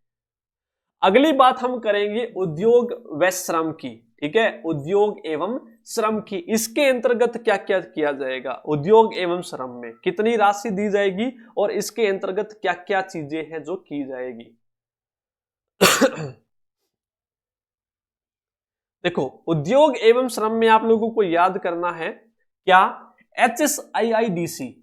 अगली बात हम करेंगे उद्योग व श्रम की। ठीक है, उद्योग एवं श्रम की। इसके अंतर्गत क्या क्या किया जाएगा? उद्योग एवं श्रम में कितनी राशि दी जाएगी और इसके अंतर्गत क्या क्या चीजें हैं जो की जाएगी? देखो, उद्योग एवं श्रम में आप लोगों को याद करना है क्या? HSIIDC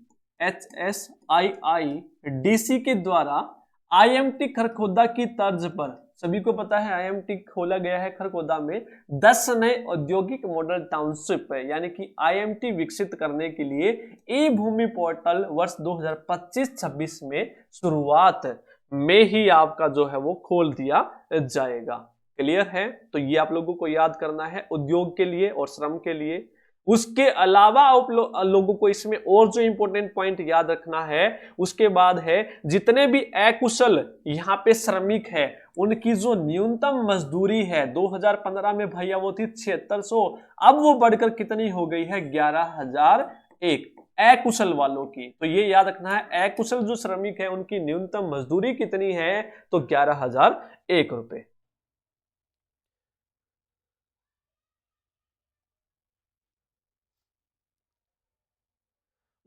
के द्वारा IMT खरखोदा की तर्ज पर, सभी को पता है IMT खोला गया है खरखोदा में, 10 नए औद्योगिक मॉडल टाउनशिप है, यानी कि IMT विकसित करने के लिए ई भूमि पोर्टल वर्ष 2025-26 में शुरुआत में ही आपका जो है वो खोल दिया जाएगा। क्लियर है? तो ये आप लोगों को याद करना है उद्योग के लिए और श्रम के लिए। उसके अलावा आप लोगों को इसमें और जो इंपॉर्टेंट पॉइंट याद रखना है, उसके बाद है जितने भी अकुशल यहाँ पे श्रमिक है उनकी जो न्यूनतम मजदूरी है 2015 में भैया वो थी 7600, अब वो बढ़कर कितनी हो गई है? 11001 अकुशल वालों की। तो ये याद रखना है, अकुशल जो श्रमिक है उनकी न्यूनतम मजदूरी कितनी है? तो 11001 रुपए।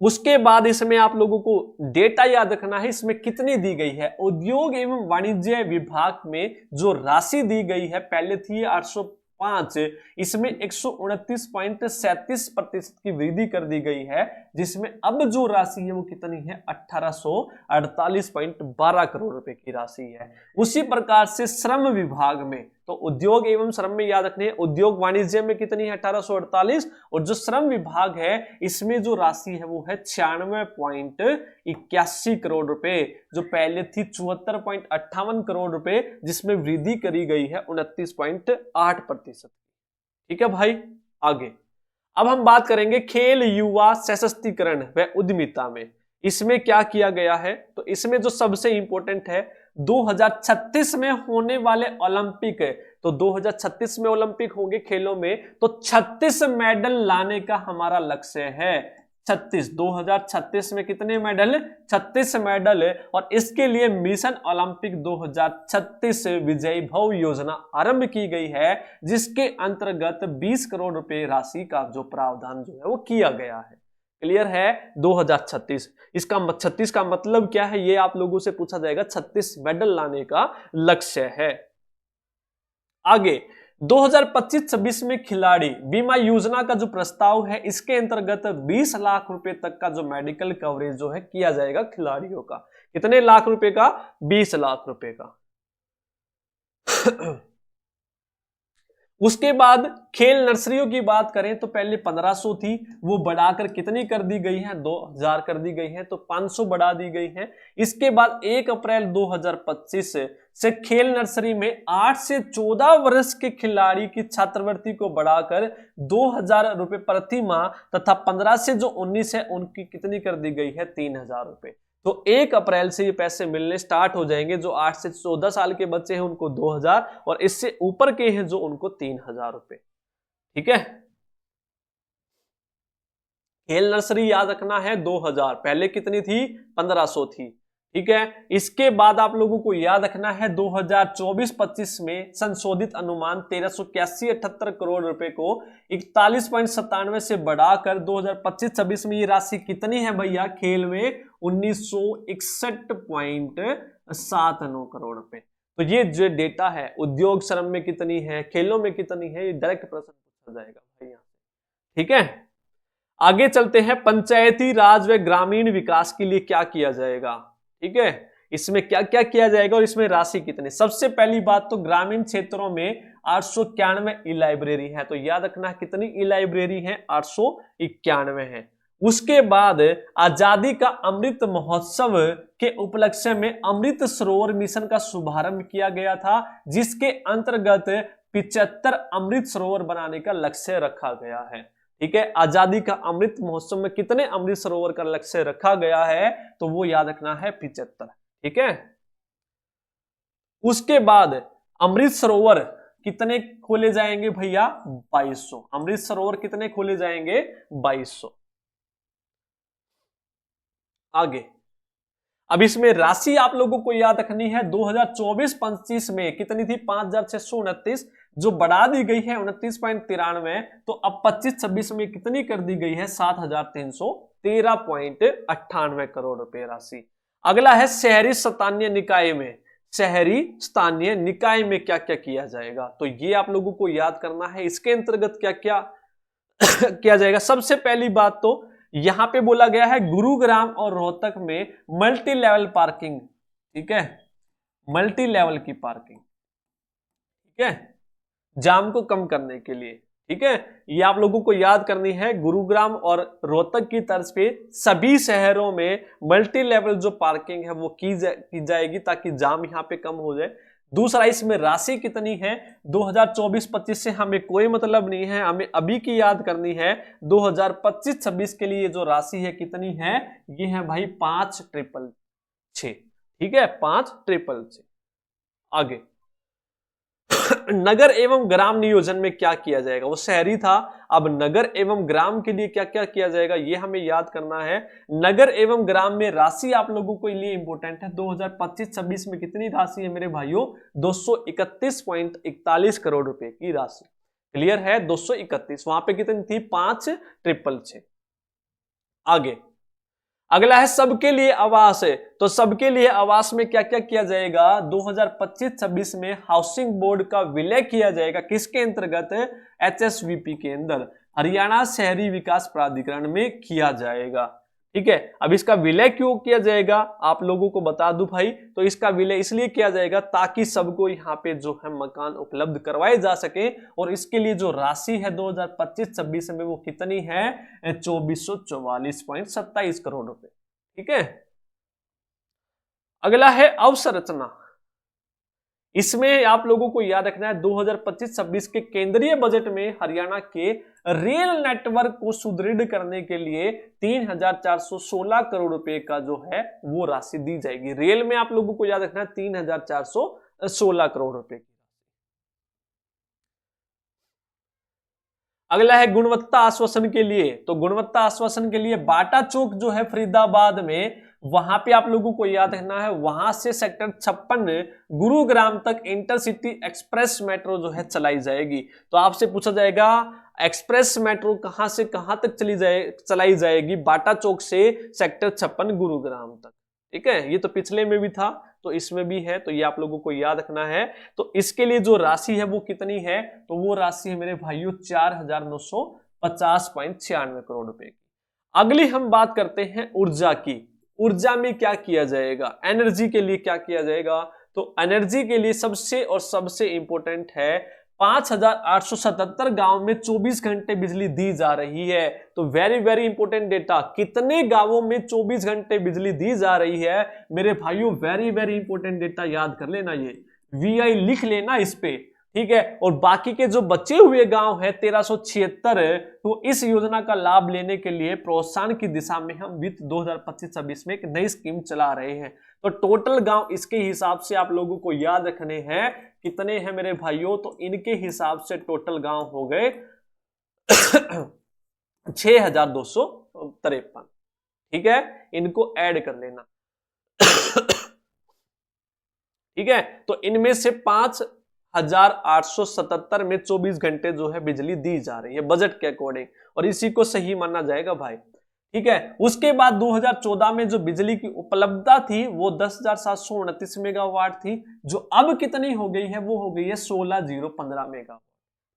उसके बाद इसमें आप लोगों को डेटा याद रखना है, इसमें कितनी दी गई है? उद्योग एवं वाणिज्य विभाग में जो राशि दी गई है, पहले थी 805, इसमें 129.37% की वृद्धि कर दी गई है, जिसमें अब जो राशि है वो कितनी है? 1848.12 करोड़ रुपए की राशि है। उसी प्रकार से श्रम विभाग में, तो उद्योग एवं श्रम में याद रखने, उद्योग वाणिज्य में कितनी है? 1848, और जो श्रम विभाग है इसमें जो राशि है वो है 96.81 करोड़ रुपए, जो पहले थी 74.58 करोड़ रुपए, जिसमें वृद्धि करी गई है 29.8%। ठीक है भाई, आगे अब हम बात करेंगे खेल युवा सशक्तिकरण व उद्यमिता में। इसमें क्या किया गया है? तो इसमें जो सबसे इंपॉर्टेंट है, 2036 में होने वाले ओलंपिक, तो 2036 में ओलंपिक होंगे खेलों में, तो 36 मेडल लाने का हमारा लक्ष्य है। 36, 2036 में कितने मेडल? 36 मेडल। और इसके लिए मिशन ओलंपिक 2036 विजयी भव योजना आरंभ की गई है, जिसके अंतर्गत 20 करोड़ रुपए राशि का जो प्रावधान जो है वो किया गया है। क्लियर है? 2036, इसका 36 का मतलब क्या है ये आप लोगों से पूछा जाएगा। 36 मेडल लाने का लक्ष्य है। आगे 2025-26 में खिलाड़ी बीमा योजना का जो प्रस्ताव है, इसके अंतर्गत 20 लाख रुपए तक का जो मेडिकल कवरेज जो है किया जाएगा खिलाड़ियों का। कितने लाख रुपए का? 20 लाख रुपए का। उसके बाद खेल नर्सरियों की बात करें तो पहले 1500 थी, वो बढ़ाकर कितनी कर दी गई है? 2000 कर दी गई है, तो 500 बढ़ा दी गई है। इसके बाद 1 अप्रैल 2025 से खेल नर्सरी में 8 से 14 वर्ष के खिलाड़ी की छात्रवृत्ति को बढ़ाकर 2000 रुपए प्रति माह तथा 15 से जो 19 है उनकी कितनी कर दी गई है? 3000 रुपए। तो 1 अप्रैल से ये पैसे मिलने स्टार्ट हो जाएंगे। जो 8 से 14 साल के बच्चे हैं उनको 2000, और इससे ऊपर के हैं जो उनको 3000 रुपए। ठीक है, खेल नर्सरी याद रखना है 2000, पहले कितनी थी? 1500 थी। ठीक है, इसके बाद आप लोगों को याद रखना है 2024-25 में संशोधित अनुमान 1381.78 करोड़ रुपए को 41.97 से बढ़ाकर 2025-26 में ये राशि कितनी है भैया? खेल में 1961.79 करोड़ रुपए। तो ये जो डेटा है, उद्योग श्रम में कितनी है, खेलों में कितनी है, ये डायरेक्ट प्रश्न पूछा जाएगा भैया। ठीक है, आगे चलते हैं। पंचायती राज व ग्रामीण विकास के लिए क्या किया जाएगा? ठीक है, इसमें क्या क्या किया जाएगा और इसमें राशि कितनी? सबसे पहली बात तो ग्रामीण क्षेत्रों में 891 ई लाइब्रेरी है, तो याद रखना कितनी ई लाइब्रेरी है? 891 है। उसके बाद आजादी का अमृत महोत्सव के उपलक्ष्य में अमृत सरोवर मिशन का शुभारंभ किया गया था, जिसके अंतर्गत 75 अमृत सरोवर बनाने का लक्ष्य रखा गया है। ठीक है, आजादी का अमृत महोत्सव में कितने अमृत सरोवर का लक्ष्य रखा गया है? तो वो याद रखना है 75। ठीक है, उसके बाद अमृत सरोवर कितने खोले जाएंगे भैया? 2200। अमृत सरोवर कितने खोले जाएंगे? 2200। आगे अब इसमें राशि आप लोगों को याद रखनी है। 2024-25 में कितनी थी? 5629, जो बढ़ा दी गई है 29.93। तो अब 25-26 में कितनी कर दी गई है? 7313.98 करोड़ रुपए राशि। अगला है शहरी स्थानीय निकाय में। शहरी स्थानीय निकाय में क्या क्या किया जाएगा? तो ये आप लोगों को याद करना है, इसके अंतर्गत क्या क्या किया जाएगा। सबसे पहली बात तो यहां पे बोला गया है गुरुग्राम और रोहतक में मल्टी लेवल पार्किंग। ठीक है, मल्टी लेवल की पार्किंग। ठीक है, जाम को कम करने के लिए। ठीक है, ये आप लोगों को याद करनी है। गुरुग्राम और रोहतक की तर्ज पे सभी शहरों में मल्टी लेवल जो पार्किंग है वो की जाएगी, ताकि जाम यहां पे कम हो जाए। दूसरा, इसमें राशि कितनी है? 2024-25 से हमें कोई मतलब नहीं है, हमें अभी की याद करनी है। 2025-26 के लिए जो राशि है कितनी है? ये है भाई 5,666। ठीक है, 5,666। आगे नगर एवं ग्राम नियोजन में क्या किया जाएगा? वो शहरी था, अब नगर एवं ग्राम के लिए क्या क्या किया जाएगा ये हमें याद करना है। नगर एवं ग्राम में राशि आप लोगों को लिए इंपॉर्टेंट है। 2025-26 में कितनी राशि है मेरे भाइयों? 231.41 करोड़ रुपए की राशि। क्लियर है? 231। वहां पे कितनी थी? 5,666। आगे अगला है सबके लिए आवास है। तो सबके लिए आवास में क्या क्या किया जाएगा? 2025-26 में हाउसिंग बोर्ड का विलय किया जाएगा। किसके अंतर्गत? HSVP के अंदर, हरियाणा शहरी विकास प्राधिकरण में किया जाएगा। ठीक है, अब इसका विलय क्यों किया जाएगा आप लोगों को बता दूं भाई। तो इसका विलय इसलिए किया जाएगा ताकि सबको यहाँ पे जो है मकान उपलब्ध करवाए जा सके, और इसके लिए जो राशि है 2025-26 में वो कितनी है? 2444.27 करोड़ रुपए। ठीक है, अगला है अवसंरचना। इसमें आप लोगों को याद रखना है 2025-26 के केंद्रीय बजट में हरियाणा के रेल नेटवर्क को सुदृढ़ करने के लिए 3,416 करोड़ रुपए का जो है वो राशि दी जाएगी। रेल में आप लोगों को याद रखना है 3,416 करोड़ रुपए की। अगला है गुणवत्ता आश्वासन के लिए। तो गुणवत्ता आश्वासन के लिए बाटा चौक जो है फरीदाबाद में, वहां पे आप लोगों को याद रखना है वहां से सेक्टर 56 गुरुग्राम तक इंटरसिटी एक्सप्रेस मेट्रो जो है चलाई जाएगी। तो आपसे पूछा जाएगा एक्सप्रेस मेट्रो कहां से कहां तक चलाई जाएगी? बाटा चौक से सेक्टर 56 गुरुग्राम तक। ठीक है, ये तो पिछले में भी था तो इसमें भी है, तो ये आप लोगों को याद रखना है। तो इसके लिए जो राशि है वो कितनी है? तो वो राशि है मेरे भाइयों 4,950.96 करोड़ रुपए की। अगली हम बात करते हैं ऊर्जा की। ऊर्जा में क्या किया जाएगा? एनर्जी के लिए क्या किया जाएगा? तो एनर्जी के लिए सबसे इंपॉर्टेंट है 5,877 गांव में 24 घंटे बिजली दी जा रही है। तो वेरी वेरी इंपॉर्टेंट डेटा, कितने गांवों में 24 घंटे बिजली दी जा रही है मेरे भाइयों? वेरी वेरी इंपॉर्टेंट डेटा याद कर लेना, ये VI लिख लेना इस पे। ठीक है, और बाकी के जो बचे हुए गांव है 1376, तो इस योजना का लाभ लेने के लिए प्रोत्साहन की दिशा में हम वित्त 2025-26 में एक नई स्कीम चला रहे हैं। तो टोटल गांव इसके हिसाब से आप लोगों को याद रखने हैं कितने हैं मेरे भाइयों? तो इनके हिसाब से टोटल गांव हो गए 6,253। ठीक है, इनको ऐड कर लेना। ठीक है, तो इनमें से 5,877 में 24 घंटे जो है बिजली दी जा रही है बजट के अकॉर्डिंग, और इसी को सही माना जाएगा भाई। ठीक है, उसके बाद 2014 में जो बिजली की उपलब्धता थी वो 10,729 मेगावाट थी, जो अब कितनी हो गई है? वो हो गई है 16,015 मेगावाट।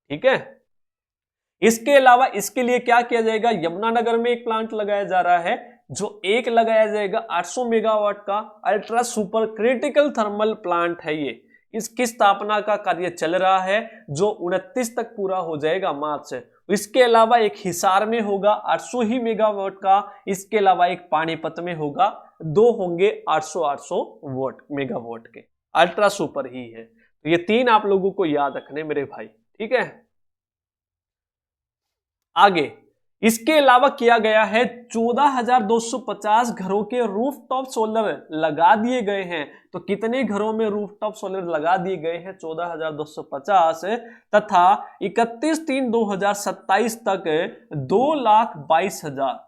ठीक है, इसके अलावा इसके लिए क्या किया जाएगा? यमुनानगर में एक प्लांट लगाया जा रहा है, जो एक लगाया जाएगा 800 मेगावाट का ultra super critical thermal plant है ये। इसकी स्थापना का कार्य चल रहा है जो 29 तक पूरा हो जाएगा मार्च। इसके अलावा एक हिसार में होगा 800 ही मेगावाट का, इसके अलावा एक पानीपत में होगा, दो होंगे 800 वाट मेगावाट के, अल्ट्रा सुपर ही है। तो ये तीन आप लोगों को याद रखने मेरे भाई। ठीक है, आगे इसके अलावा किया गया है 14,250 घरों के रूफटॉप सोलर लगा दिए गए हैं। तो कितने घरों में रूफटॉप सोलर लगा दिए गए हैं? 14,250, तथा 31/3/2027 तक 2,22,000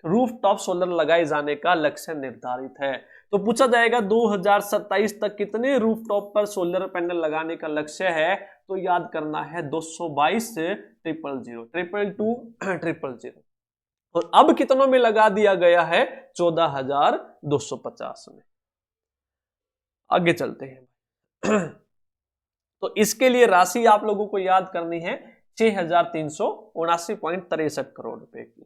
रूफटॉप सोलर लगाए जाने का लक्ष्य निर्धारित है। तो पूछा जाएगा 2027 तक कितने रूफटॉप पर सोलर पैनल लगाने का लक्ष्य है? तो याद करना है 222,000 और अब कितनों में लगा दिया गया है? 14,250 में। आगे चलते हैं। तो इसके लिए राशि आप लोगों को याद करनी है 6,379.63 करोड़ रुपए की।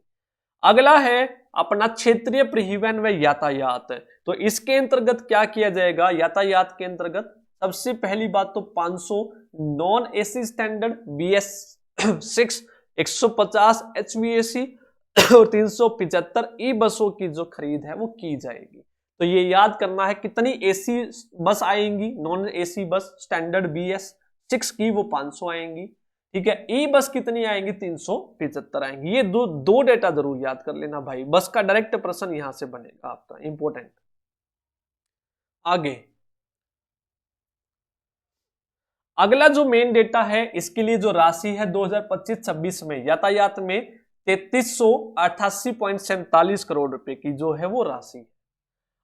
अगला है अपना क्षेत्रीय परिवहन व यातायात। तो इसके अंतर्गत क्या किया जाएगा? यातायात के अंतर्गत सबसे पहली बात तो 500 non AC standard BS6 150 HVAC और 375 ई बसों की जो खरीद है वो की जाएगी। तो ये याद करना है कितनी AC बस आएंगी, नॉन AC बस स्टैंडर्ड BS6 की वो 500 आएंगी। ठीक है, ई बस कितनी आएंगी? 375 आएंगी। ये दो डेटा जरूर याद कर लेना भाई, बस का डायरेक्ट प्रश्न यहां से बनेगा आपका, इंपॉर्टेंट। आगे अगला जो मेन डेटा है इसके लिए जो राशि है 2025-26 में यातायात में 3388.47 करोड़ रुपए की जो है वो राशि।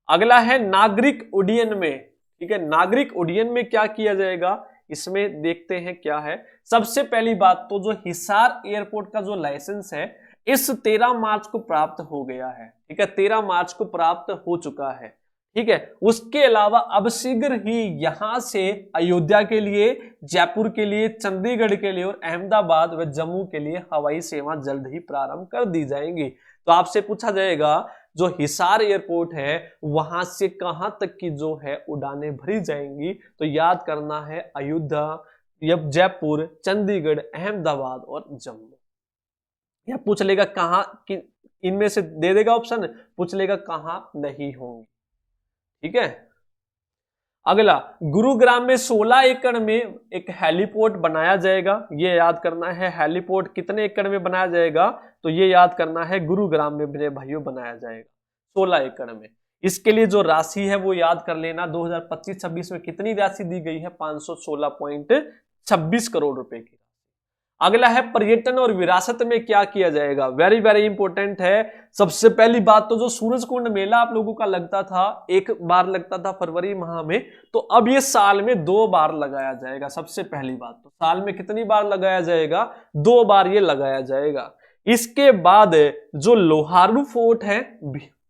अगला है नागरिक उड्डयन में। ठीक है, नागरिक उड्डयन में क्या किया जाएगा? इसमें देखते हैं क्या है। सबसे पहली बात तो जो हिसार एयरपोर्ट का जो लाइसेंस है इस 13 मार्च को प्राप्त हो गया है। ठीक है, 13 मार्च को प्राप्त हो चुका है। ठीक है, उसके अलावा अब शीघ्र ही यहां से अयोध्या के लिए, जयपुर के लिए, चंडीगढ़ के लिए और अहमदाबाद व जम्मू के लिए हवाई सेवा जल्द ही प्रारंभ कर दी जाएंगी। तो आपसे पूछा जाएगा जो हिसार एयरपोर्ट है वहां से कहां तक की जो है उड़ानें भरी जाएंगी? तो याद करना है अयोध्या, जयपुर, चंडीगढ़, अहमदाबाद और जम्मू। या पूछ लेगा कहां कि इनमें से दे देगा ऑप्शन, पूछ लेगा कहां नहीं होंगी। ठीक है, अगला, गुरुग्राम में 16 एकड़ में एक हेलीपोर्ट बनाया जाएगा। ये याद करना है, हेलीपोर्ट कितने एकड़ में बनाया जाएगा, तो ये याद करना है, गुरुग्राम में मेरे भाइयों बनाया जाएगा 16 एकड़ में। इसके लिए जो राशि है वो याद कर लेना, 2025-26 में कितनी राशि दी गई है, 516.26 करोड़ रुपए की। अगला है, पर्यटन और विरासत में क्या किया जाएगा। वेरी वेरी इंपॉर्टेंट है। सबसे पहली बात तो जो सूरजकुंड मेला आप लोगों का लगता था, एक बार लगता था फरवरी माह में, तो अब ये साल में 2 बार लगाया जाएगा। सबसे पहली बात तो साल में कितनी बार लगाया जाएगा, 2 बार ये लगाया जाएगा। इसके बाद जो लोहारू फोर्ट है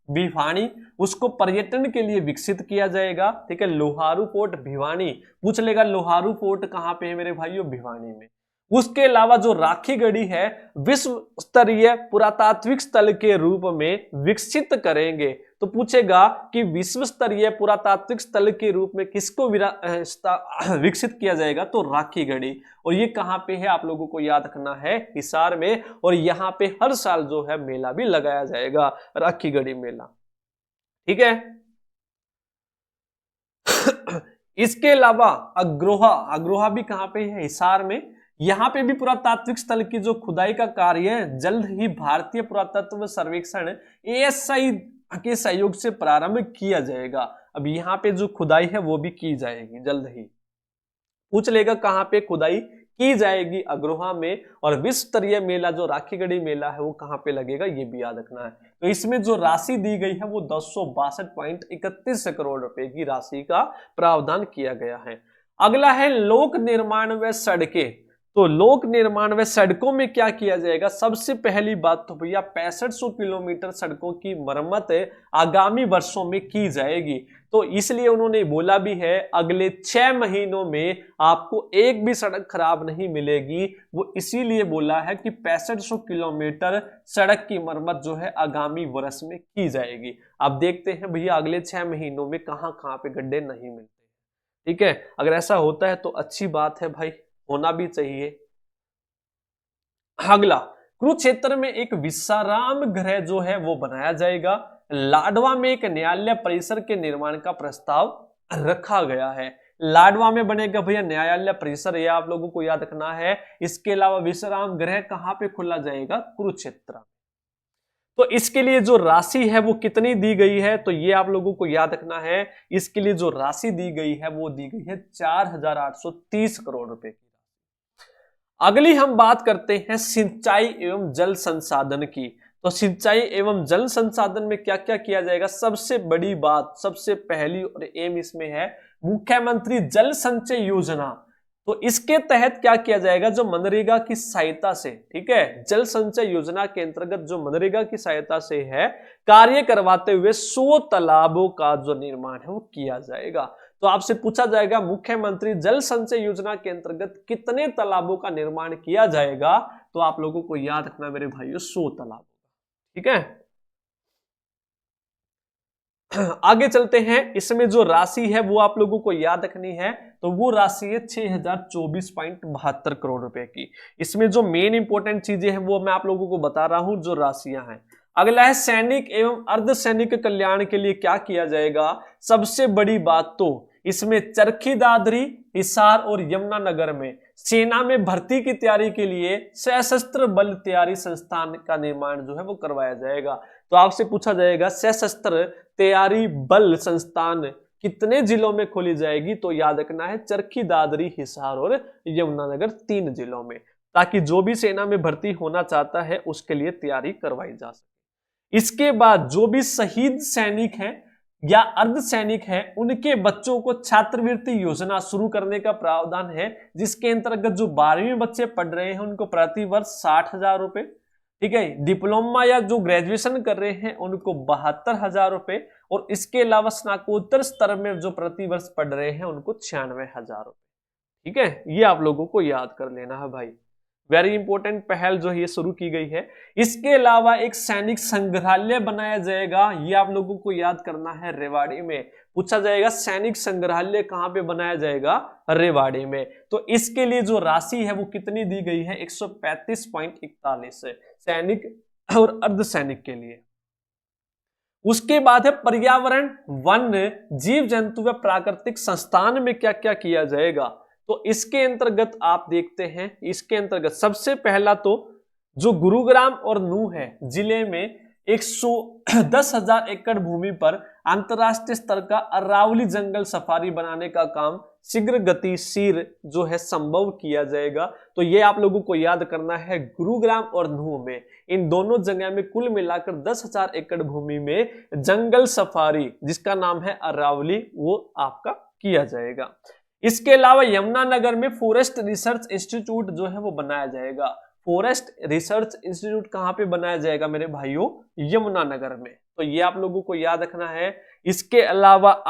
भिवानी, उसको पर्यटन के लिए विकसित किया जाएगा। ठीक है, लोहारू फोर्ट भिवानी, पूछ लेगा लोहारू फोर्ट कहां पे है मेरे भाइयों, भिवानी में। उसके अलावा जो राखीगढ़ी है विश्व स्तरीय पुरातात्विक स्थल के रूप में विकसित करेंगे। तो पूछेगा कि विश्व स्तरीय पुरातात्विक स्थल के रूप में किसको विकसित किया जाएगा, तो राखीगढ़ी। और ये कहां पे है आप लोगों को याद रखना है, हिसार में। और यहां पे हर साल जो है मेला भी लगाया जाएगा, राखीगढ़ी मेला। ठीक है। इसके अलावा अग्रोहा, अग्रोहा भी कहां पे है, हिसार में। यहां पे भी पुरातात्विक स्थल की जो खुदाई का कार्य जल्द ही भारतीय पुरातत्व सर्वेक्षण ASI के सहयोग से प्रारंभ किया जाएगा। अब यहाँ पे जो खुदाई है वो भी की जाएगी जल्द ही। पूछ लेगा कहां पे खुदाई की जाएगी, अग्रोहा में। और विश्व स्तरीय मेला जो राखीगढ़ी मेला है वो कहां पे लगेगा, ये भी याद रखना है। तो इसमें जो राशि दी गई है वो 1062.31 करोड़ रुपए की राशि का प्रावधान किया गया है। अगला है लोक निर्माण व सड़कें। तो लोक निर्माण व सड़कों में क्या किया जाएगा, सबसे पहली बात तो भैया 6500 किलोमीटर सड़कों की मरम्मत आगामी वर्षों में की जाएगी। तो इसलिए उन्होंने बोला भी है अगले 6 महीनों में आपको एक भी सड़क खराब नहीं मिलेगी। वो इसीलिए बोला है कि 6500 किलोमीटर सड़क की मरम्मत जो है आगामी वर्ष में की जाएगी। अब देखते हैं भैया अगले 6 महीनों में कहां कहां पे गड्ढे नहीं मिलते। ठीक है, अगर ऐसा होता है तो अच्छी बात है भाई, होना भी चाहिए। अगला, कुरुक्षेत्र में एक विश्राम गृह जो है वो बनाया जाएगा। लाडवा में एक न्यायालय परिसर के निर्माण का प्रस्ताव रखा गया है। लाडवा में बनेगा भैया न्यायालय परिसर, ये आप लोगों को याद रखना है। इसके अलावा विश्राम गृह कहां पे खोला जाएगा, कुरुक्षेत्र। तो इसके लिए जो राशि है वो कितनी दी गई है, तो ये आप लोगों को याद रखना है। इसके लिए जो राशि दी गई है वो दी गई है 4830 करोड़ रुपए की। अगली हम बात करते हैं सिंचाई एवं जल संसाधन की। तो सिंचाई एवं जल संसाधन में क्या क्या किया जाएगा, सबसे बड़ी बात, सबसे पहली और एम इसमें है मुख्यमंत्री जल संचय योजना। तो इसके तहत क्या किया जाएगा, जो मनरेगा की सहायता से, ठीक है, जल संचय योजना के अंतर्गत जो मनरेगा की सहायता से है कार्य करवाते हुए 100 तालाबों का जो निर्माण है वो किया जाएगा। तो आपसे पूछा जाएगा मुख्यमंत्री जल संचय योजना के अंतर्गत कितने तालाबों का निर्माण किया जाएगा, तो आप लोगों को याद रखना मेरे भाइयों 100 तालाबों। ठीक है, आगे चलते हैं। इसमें जो राशि है वो आप लोगों को याद रखनी है, तो वो राशि है 6024.72 करोड़ रुपए की। इसमें जो मेन इंपॉर्टेंट चीजें हैं वो मैं आप लोगों को बता रहा हूं, जो राशियां हैं। अगला है सैनिक एवं अर्धसैनिक कल्याण के लिए क्या किया जाएगा। सबसे बड़ी बात तो इसमें चरखी दादरी, हिसार और यमुनानगर में सेना में भर्ती की तैयारी के लिए सशस्त्र बल तैयारी संस्थान का निर्माण जो है वो करवाया जाएगा। तो आपसे पूछा जाएगा सशस्त्र तैयारी बल संस्थान कितने जिलों में खोली जाएगी, तो याद रखना है चरखी दादरी, हिसार और यमुनानगर 3 जिलों में, ताकि जो भी सेना में भर्ती होना चाहता है उसके लिए तैयारी करवाई जा सके। इसके बाद जो भी शहीद सैनिक हैं या अर्धसैनिक हैं उनके बच्चों को छात्रवृत्ति योजना शुरू करने का प्रावधान है, जिसके अंतर्गत जो 12वीं बच्चे पढ़ रहे हैं उनको प्रति वर्ष 60,000 रुपए, ठीक है, डिप्लोमा या जो ग्रेजुएशन कर रहे हैं उनको 72,000 रुपए, और इसके अलावा स्नातकोत्तर स्तर में जो प्रति वर्ष पढ़ रहे हैं उनको 96,000 रुपए। ठीक है, ये आप लोगों को याद कर लेना है भाई, वेरी इंपॉर्टेंट पहल जो है ये शुरू की गई है। इसके अलावा एक सैनिक संग्रहालय बनाया जाएगा, ये आप लोगों को याद करना है, रेवाड़ी में। पूछा जाएगा सैनिक संग्रहालय कहां पे बनाया जाएगा, रेवाड़ी में। तो इसके लिए जो राशि है वो कितनी दी गई है, 135.41 सैनिक और अर्धसैनिक के लिए। उसके बाद है पर्यावरण, वन, जीव जंतु व प्राकृतिक संस्थान में क्या क्या किया जाएगा। तो इसके अंतर्गत आप देखते हैं, इसके अंतर्गत सबसे पहला तो जो गुरुग्राम और नूह है जिले में 110,000 एकड़ भूमि पर अंतरराष्ट्रीय स्तर का अरावली जंगल सफारी बनाने का काम शीघ्र गतिशील जो है संभव किया जाएगा। तो ये आप लोगों को याद करना है, गुरुग्राम और नूह में इन दोनों जगह में कुल मिलाकर 10,000 एकड़ भूमि में जंगल सफारी जिसका नाम है अरावली वो आपका किया जाएगा। इसके अलावा यमुनानगर में फॉरेस्ट रिसर्च इंस्टीट्यूट जो है वो बनाया जाएगा। फॉरेस्ट रिसर्च इंस्टीट्यूट कहां पे बनाया जाएगा मेरे भाइयों? यमुनानगर में। तो ये आप लोगों को याद रखना है। इसके अलावा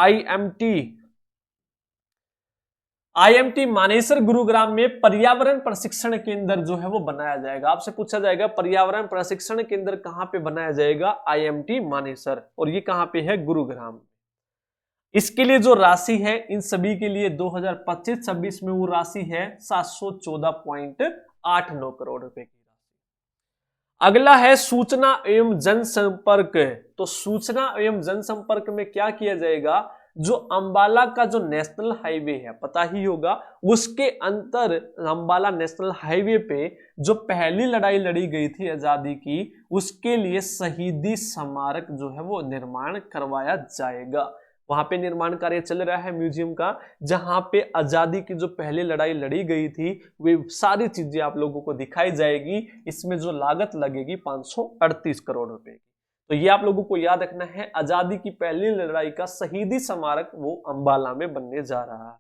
आईएमटी मानेसर गुरुग्राम में पर्यावरण प्रशिक्षण केंद्र जो है वो बनाया जाएगा। आपसे पूछा जाएगा पर्यावरण प्रशिक्षण केंद्र कहां पे बनाया जाएगा? आईएमटी मानेसर, और ये कहां पे है? गुरुग्राम। इसके लिए जो राशि है इन सभी के लिए 2025-26 में वो राशि है 714.89 करोड़ रुपए की राशि। अगला है सूचना एवं जनसंपर्क। तो सूचना एवं जनसंपर्क में क्या किया जाएगा? जो अंबाला का जो नेशनल हाईवे है पता ही होगा, उसके अंतर अंबाला नेशनल हाईवे पे जो पहली लड़ाई लड़ी गई थी आजादी की, उसके लिए शहीदी स्मारक जो है वो निर्माण करवाया जाएगा। वहां पे निर्माण कार्य चल रहा है म्यूजियम का, जहां पे आजादी की जो पहली लड़ाई लड़ी गई थी वे सारी चीजें आप लोगों को दिखाई जाएगी। इसमें जो लागत लगेगी 538 करोड़ रुपए की। तो ये आप लोगों को याद रखना है, आजादी की पहली लड़ाई का शहीदी स्मारक वो अंबाला में बनने जा रहा है।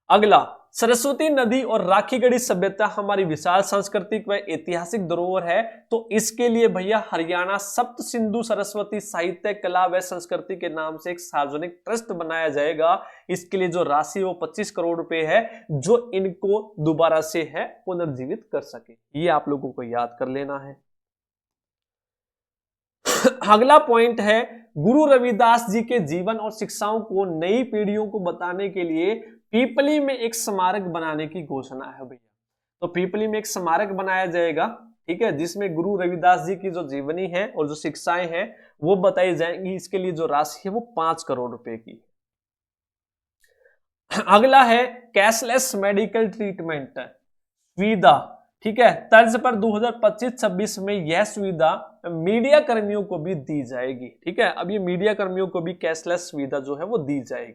अगला, सरस्वती नदी और राखीगढ़ी सभ्यता हमारी विशाल सांस्कृतिक व ऐतिहासिक धरोहर है। तो इसके लिए भैया हरियाणा सप्त सिंधु सरस्वती साहित्य कला व संस्कृति के नाम से एक सार्वजनिक ट्रस्ट बनाया जाएगा। इसके लिए जो राशि वो 25 करोड़ रुपए है, जो इनको दोबारा से है पुनर्जीवित कर सके। ये आप लोगों को याद कर लेना है। अगला पॉइंट है, गुरु रविदास जी के जीवन और शिक्षाओं को नई पीढ़ियों को बताने के लिए पीपली में एक स्मारक बनाने की घोषणा है भैया। तो पीपली में एक स्मारक बनाया जाएगा, ठीक है, जिसमें गुरु रविदास जी की जो जीवनी है और जो शिक्षाएं हैं वो बताई जाएंगी। इसके लिए जो राशि है वो 5 करोड़ रुपए की। अगला है कैशलेस मेडिकल ट्रीटमेंट सुविधा, ठीक है, तर्ज पर 2025-26 में यह सुविधा मीडिया कर्मियों को भी दी जाएगी। ठीक है, अब ये मीडिया कर्मियों को भी कैशलेस सुविधा जो है वो दी जाएगी।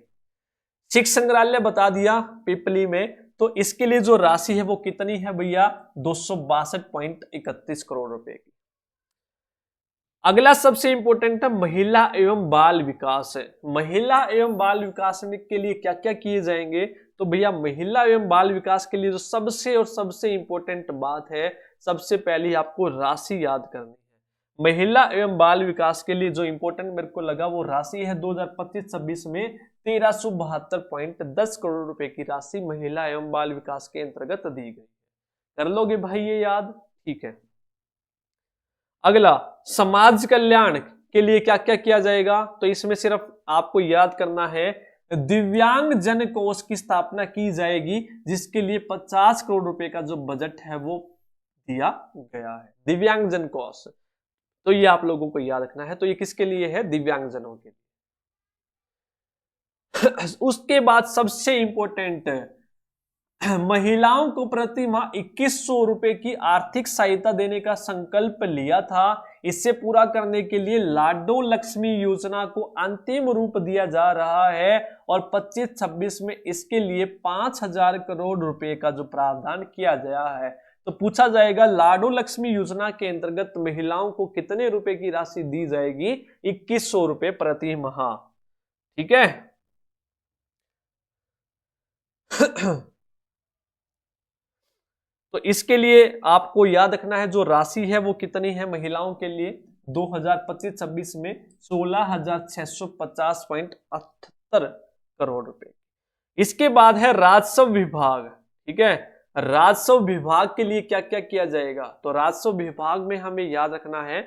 सिख संग्रहालय बता दिया पिपली में, तो इसके लिए जो राशि है वो कितनी है भैया? 262.31 करोड़ रुपए की। अगला सबसे इंपॉर्टेंट है महिला एवं बाल विकास। महिला एवं बाल विकास में के लिए क्या क्या किए जाएंगे? तो भैया महिला एवं बाल विकास के लिए जो सबसे इंपॉर्टेंट बात है, सबसे पहले आपको राशि याद करनी है। महिला एवं बाल विकास के लिए जो इंपॉर्टेंट मेरे को लगा वो राशि है 2025-26 में 1372.10 करोड़ रुपए की राशि महिला एवं बाल विकास के अंतर्गत दी गई। कर लोगे भाई ये याद? ठीक है। अगला, समाज कल्याण के लिए क्या क्या किया जाएगा? तो इसमें सिर्फ आपको याद करना है, दिव्यांग जन कोष की स्थापना की जाएगी, जिसके लिए 50 करोड़ रुपए का जो बजट है वो दिया गया है। दिव्यांग जन कोष, तो ये आप लोगों को याद रखना है। तो ये किसके लिए है? दिव्यांगजनों के लिए। उसके बाद सबसे इंपॉर्टेंट, महिलाओं को प्रति माह 2100 रुपए की आर्थिक सहायता देने का संकल्प लिया था। इसे पूरा करने के लिए लाडो लक्ष्मी योजना को अंतिम रूप दिया जा रहा है और 25-26 में इसके लिए 5000 करोड़ रुपए का जो प्रावधान किया गया है। तो पूछा जाएगा लाडो लक्ष्मी योजना के अंतर्गत महिलाओं को कितने रुपए की राशि दी जाएगी? 2100 रुपए प्रति माह। ठीक है। तो इसके लिए आपको याद रखना है जो राशि है वो कितनी है महिलाओं के लिए 2025-26 में 16,650.78 करोड़ रुपए। इसके बाद है राजस्व विभाग। ठीक है, राजस्व विभाग के लिए क्या क्या किया जाएगा? तो राजस्व विभाग में हमें याद रखना है,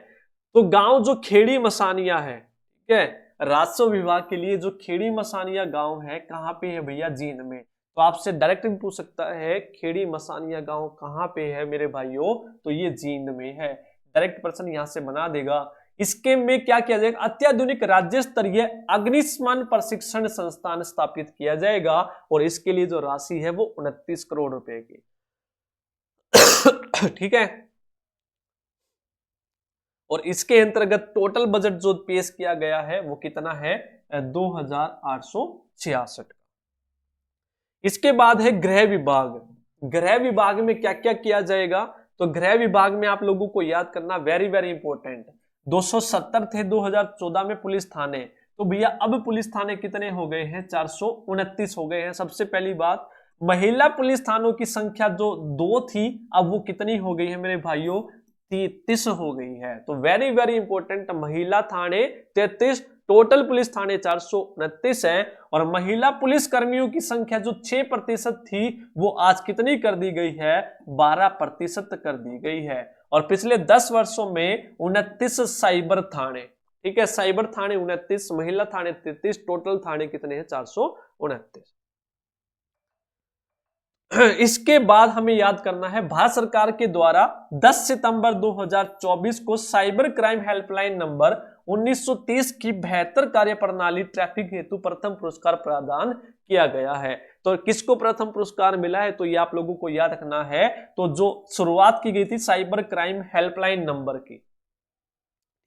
तो गांव जो खेड़ी मसानिया है, ठीक है, राजस्व विभाग के लिए जो खेड़ी मसानिया गांव है कहां पे है भैया? जींद में। तो आपसे डायरेक्ट भी पूछ सकता है खेड़ी मसानिया गांव कहां पे है मेरे भाइयों? तो ये जींद में है। डायरेक्ट प्रश्न यहां से बना देगा। इसके में क्या किया जाएगा, अत्याधुनिक राज्य स्तरीय अग्निशमन प्रशिक्षण संस्थान स्थापित किया जाएगा और इसके लिए जो राशि है वो 29 करोड़ रुपए की। ठीक है, और इसके अंतर्गत टोटल बजट जो पेश किया गया है वो कितना है, 2866। इसके बाद है गृह विभाग। गृह विभाग में क्या क्या किया जाएगा, तो गृह विभाग में आप लोगों को याद करना वेरी वेरी इंपॉर्टेंट, 270 थे 2014 में पुलिस थाने, तो भैया अब पुलिस थाने कितने हो गए हैं, 429 हो गए हैं। सबसे पहली बात, महिला पुलिस थानों की संख्या जो 2 थी अब वो कितनी हो गई है मेरे भाइयों, 33 हो गई है। तो वेरी वेरी इंपॉर्टेंट, महिला थाने 33, टोटल पुलिस थाने 429 है, और महिला पुलिस कर्मियों की संख्या जो 6% थी वो आज कितनी कर दी गई है, 12% कर दी गई है। और पिछले 10 वर्षों में 29 साइबर थाने, ठीक है, साइबर थाने 29, महिला थाने 33, टोटल थाने कितने हैं, 429। इसके बाद हमें याद करना है, भारत सरकार के द्वारा 10 सितंबर 2024 को साइबर क्राइम हेल्पलाइन नंबर 1930 की बेहतर कार्य प्रणाली ट्रैफिक हेतु प्रथम पुरस्कार प्रदान किया गया है। तो किसको प्रथम पुरस्कार मिला है, तो ये आप लोगों को याद रखना है। तो जो शुरुआत की गई थी साइबर क्राइम हेल्पलाइन नंबर की,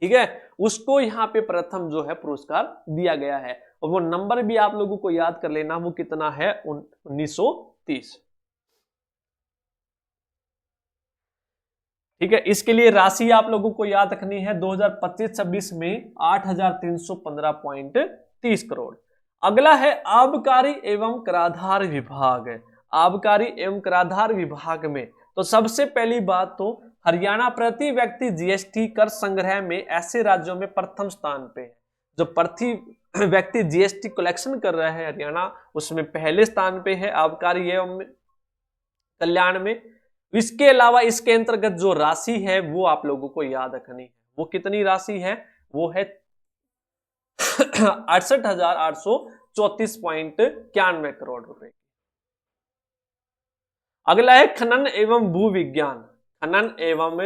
ठीक है, उसको यहाँ पे प्रथम जो है पुरस्कार दिया गया है, और वो नंबर भी आप लोगों को याद कर लेना, वो कितना है, 1930। ठीक है, इसके लिए राशि आप लोगों को याद रखनी है 2025-26 में 8,315.30 करोड़। अगला है आबकारी एवं कराधार विभाग। आबकारी एवं कराधार विभाग में तो सबसे पहली बात तो हरियाणा प्रति व्यक्ति जीएसटी कर संग्रह में ऐसे राज्यों में प्रथम स्थान पे है। जो प्रति व्यक्ति जीएसटी कलेक्शन कर रहा है हरियाणा, उसमें पहले स्थान पे है आबकारी एवं कल्याण में। इसके अलावा इसके अंतर्गत जो राशि है वो आप लोगों को याद रखनी है, वो कितनी राशि है, वो है 68,834.91 करोड़ रुपए। अगला है खनन एवं भू विज्ञान। खनन एवं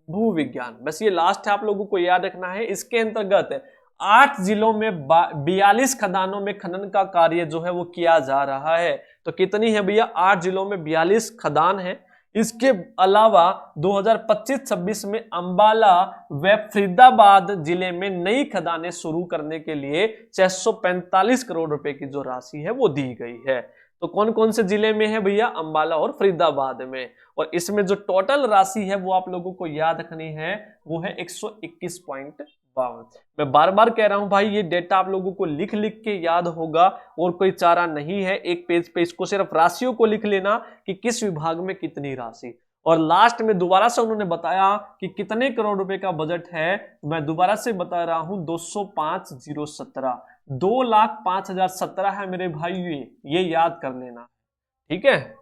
भू विज्ञान, बस ये लास्ट है, आप लोगों को याद रखना है। इसके अंतर्गत 8 जिलों में 42 खदानों में खनन का कार्य जो है वो किया जा रहा है। तो कितनी है भैया, 8 जिलों में 42 खदान है। इसके अलावा 2025-26 में अंबाला व फरीदाबाद जिले में नई खदानें शुरू करने के लिए 645 करोड़ रुपए की जो राशि है वो दी गई है। तो कौन कौन से जिले में है भैया, अंबाला और फरीदाबाद में। और इसमें जो टोटल राशि है वो आप लोगों को याद रखनी है, वो है 121.52। मैं बार बार कह रहा हूं भाई, ये डेटा आप लोगों को लिख लिख के याद होगा और कोई चारा नहीं है। एक पेज पे इसको सिर्फ राशियों को लिख लेना कि किस विभाग में कितनी राशि, और लास्ट में दोबारा से उन्होंने बताया कि कितने करोड़ रुपए का बजट है। मैं दोबारा से बता रहा हूं, 205,017, 2,05,017 है मेरे भाई, ये याद कर लेना, ठीक है।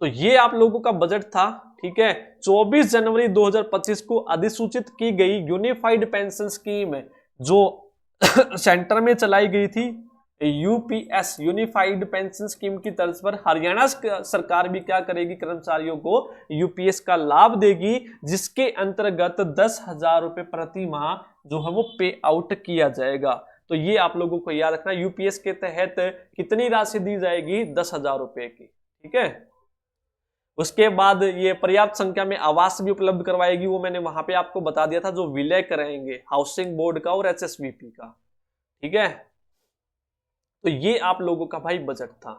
तो ये आप लोगों का बजट था, ठीक है। 24 जनवरी 2025 को अधिसूचित की गई यूनिफाइड पेंशन स्कीम जो सेंटर में चलाई गई थी, यूपीएस यूनिफाइड पेंशन स्कीम की तर्ज पर हरियाणा सरकार भी क्या करेगी, कर्मचारियों को यूपीएस का लाभ देगी, जिसके अंतर्गत 10,000 रुपए प्रति माह जो है वो पे आउट किया जाएगा। तो ये आप लोगों को याद रखना, यूपीएस के तहत कितनी राशि दी जाएगी, 10,000 रुपए की, ठीक है। उसके बाद ये पर्याप्त संख्या में आवास भी उपलब्ध करवाएगी, वो मैंने वहां पे आपको बता दिया था, जो विलय कराएंगे हाउसिंग बोर्ड का और एचएसबीपी का, ठीक है। तो ये आप लोगों का भाई बजट था,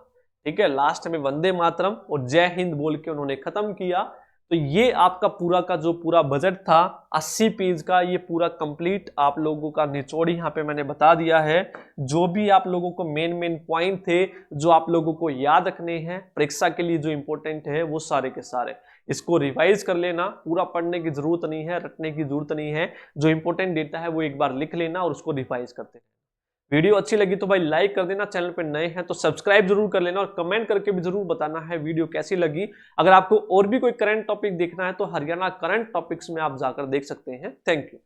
ठीक है। लास्ट में वंदे मातरम और जय हिंद बोल के उन्होंने खत्म किया। तो ये आपका पूरा का जो पूरा बजट था 80 पेज का, ये पूरा कंप्लीट आप लोगों का निचोड़ यहाँ पे मैंने बता दिया है। जो भी आप लोगों को मेन पॉइंट थे जो आप लोगों को याद रखने हैं परीक्षा के लिए, जो इंपॉर्टेंट है वो सारे के सारे इसको रिवाइज कर लेना। पूरा पढ़ने की जरूरत नहीं है, रटने की जरूरत नहीं है। जो इंपॉर्टेंट डेटा है वो एक बार लिख लेना और उसको रिवाइज करते हैं। वीडियो अच्छी लगी तो भाई लाइक कर देना, चैनल पे नए हैं तो सब्सक्राइब जरूर कर लेना, और कमेंट करके भी जरूर बताना है वीडियो कैसी लगी। अगर आपको और भी कोई करंट टॉपिक देखना है तो हरियाणा करंट टॉपिक्स में आप जाकर देख सकते हैं। Thank you.